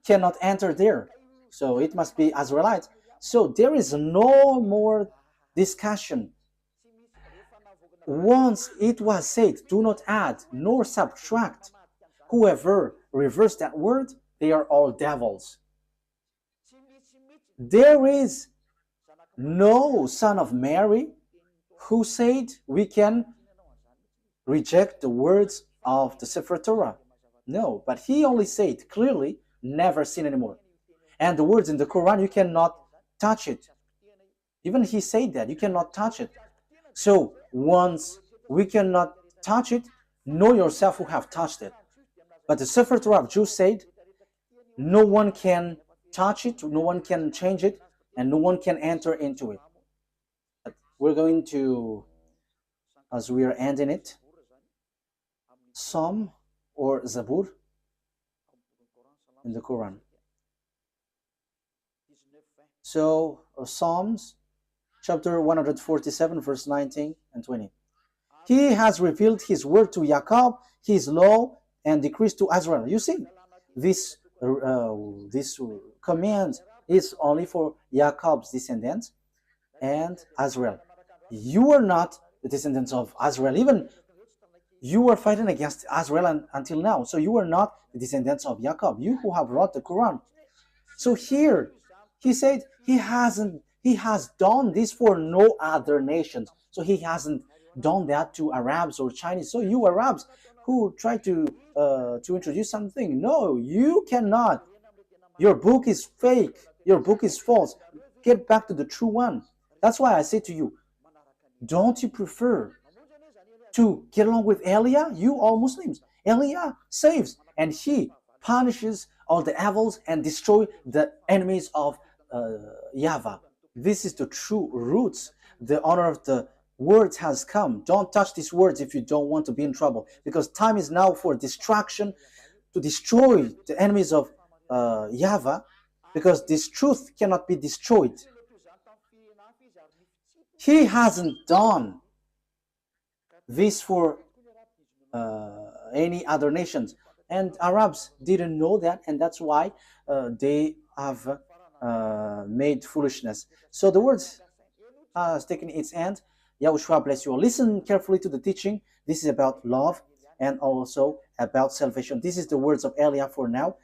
cannot enter there, so it must be Israelites. So there is no more discussion. Once it was said, do not add nor subtract, whoever reverse that word, they are all devils. There is no son of Mary who said we can reject the words of the Sefer Torah. No, but he only said clearly, never sin anymore. And the words in the Quran, you cannot touch it. Even he said that, you cannot touch it. So once we cannot touch it, know yourself who have touched it. But the Sefer Torah of Jews said, no one can touch it, no one can change it, and no one can enter into it. But we're going to, as we are ending it, Psalm or Zabur in the Quran. So Psalms chapter 147 verse 19 and 20. He has revealed his word to Jacob, his law and decrees to Israel. You see, this command is only for Jacob's descendants and Israel. You are not the descendants of Israel. Even you are fighting against Israel until now. So you are not the descendants of Jacob, you who have wrote the Quran. So here, he said he has done this for no other nations. So he hasn't done that to Arabs or Chinese. So you Arabs who try to introduce something, no, you cannot. Your book is fake. Your book is false. Get back to the true one. That's why I say to you, don't you prefer to get along with Elia? You all Muslims. Elia saves and he punishes all the evils and destroy the enemies of YAHVAH. This is the true roots. The honor of the words has come. Don't touch these words if you don't want to be in trouble, because time is now for destruction, to destroy the enemies of YAHVAH, because this truth cannot be destroyed. He hasn't done this for any other nations, and Arabs didn't know that, and that's why they have made foolishness. So the words has taken its end. YAHOSHUAH bless you all. Listen carefully to the teaching. This is about love and also about salvation. This is the words of Elia for now.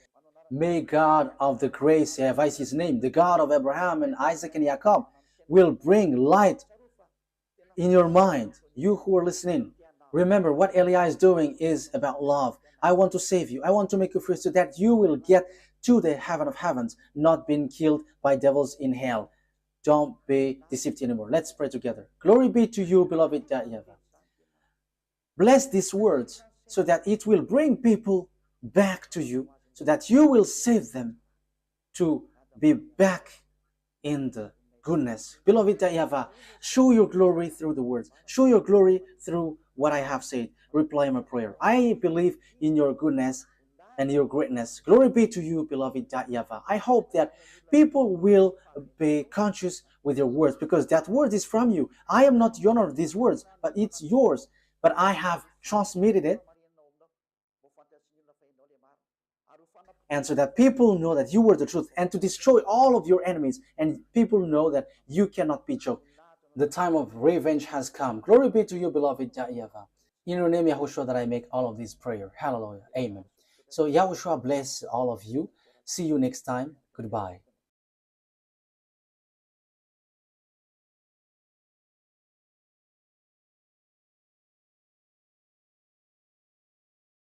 May God of the grace, YAHVAH is his name, the God of Abraham and Isaac and Jacob, will bring light in your mind. You who are listening, remember what Elia is doing is about love. I want to save you. I want to make you free so that you will get to the heaven of heavens, not being killed by devils in hell. Don't be deceived anymore. Let's pray together. Glory be to you, beloved YAHVAH. Bless these words so that it will bring people back to you, so that you will save them to be back in the goodness. Beloved YAHVAH, show your glory through the words. Show your glory through what I have said. Reply my prayer. I believe in your goodness and your greatness. Glory be to you, beloved YAHVAH. I hope that people will be conscious with your words, because that word is from you. I am not the owner of these words, but it's yours. But I have transmitted it, and so that people know that you were the truth, and to destroy all of your enemies, and people know that you cannot be choked. The time of revenge has come. Glory be to you, beloved YAHVAH. In your name, YAHOSHUAH, that I make all of this prayer. Hallelujah. Amen. So YAHOSHUAH bless all of you. See you next time. Goodbye.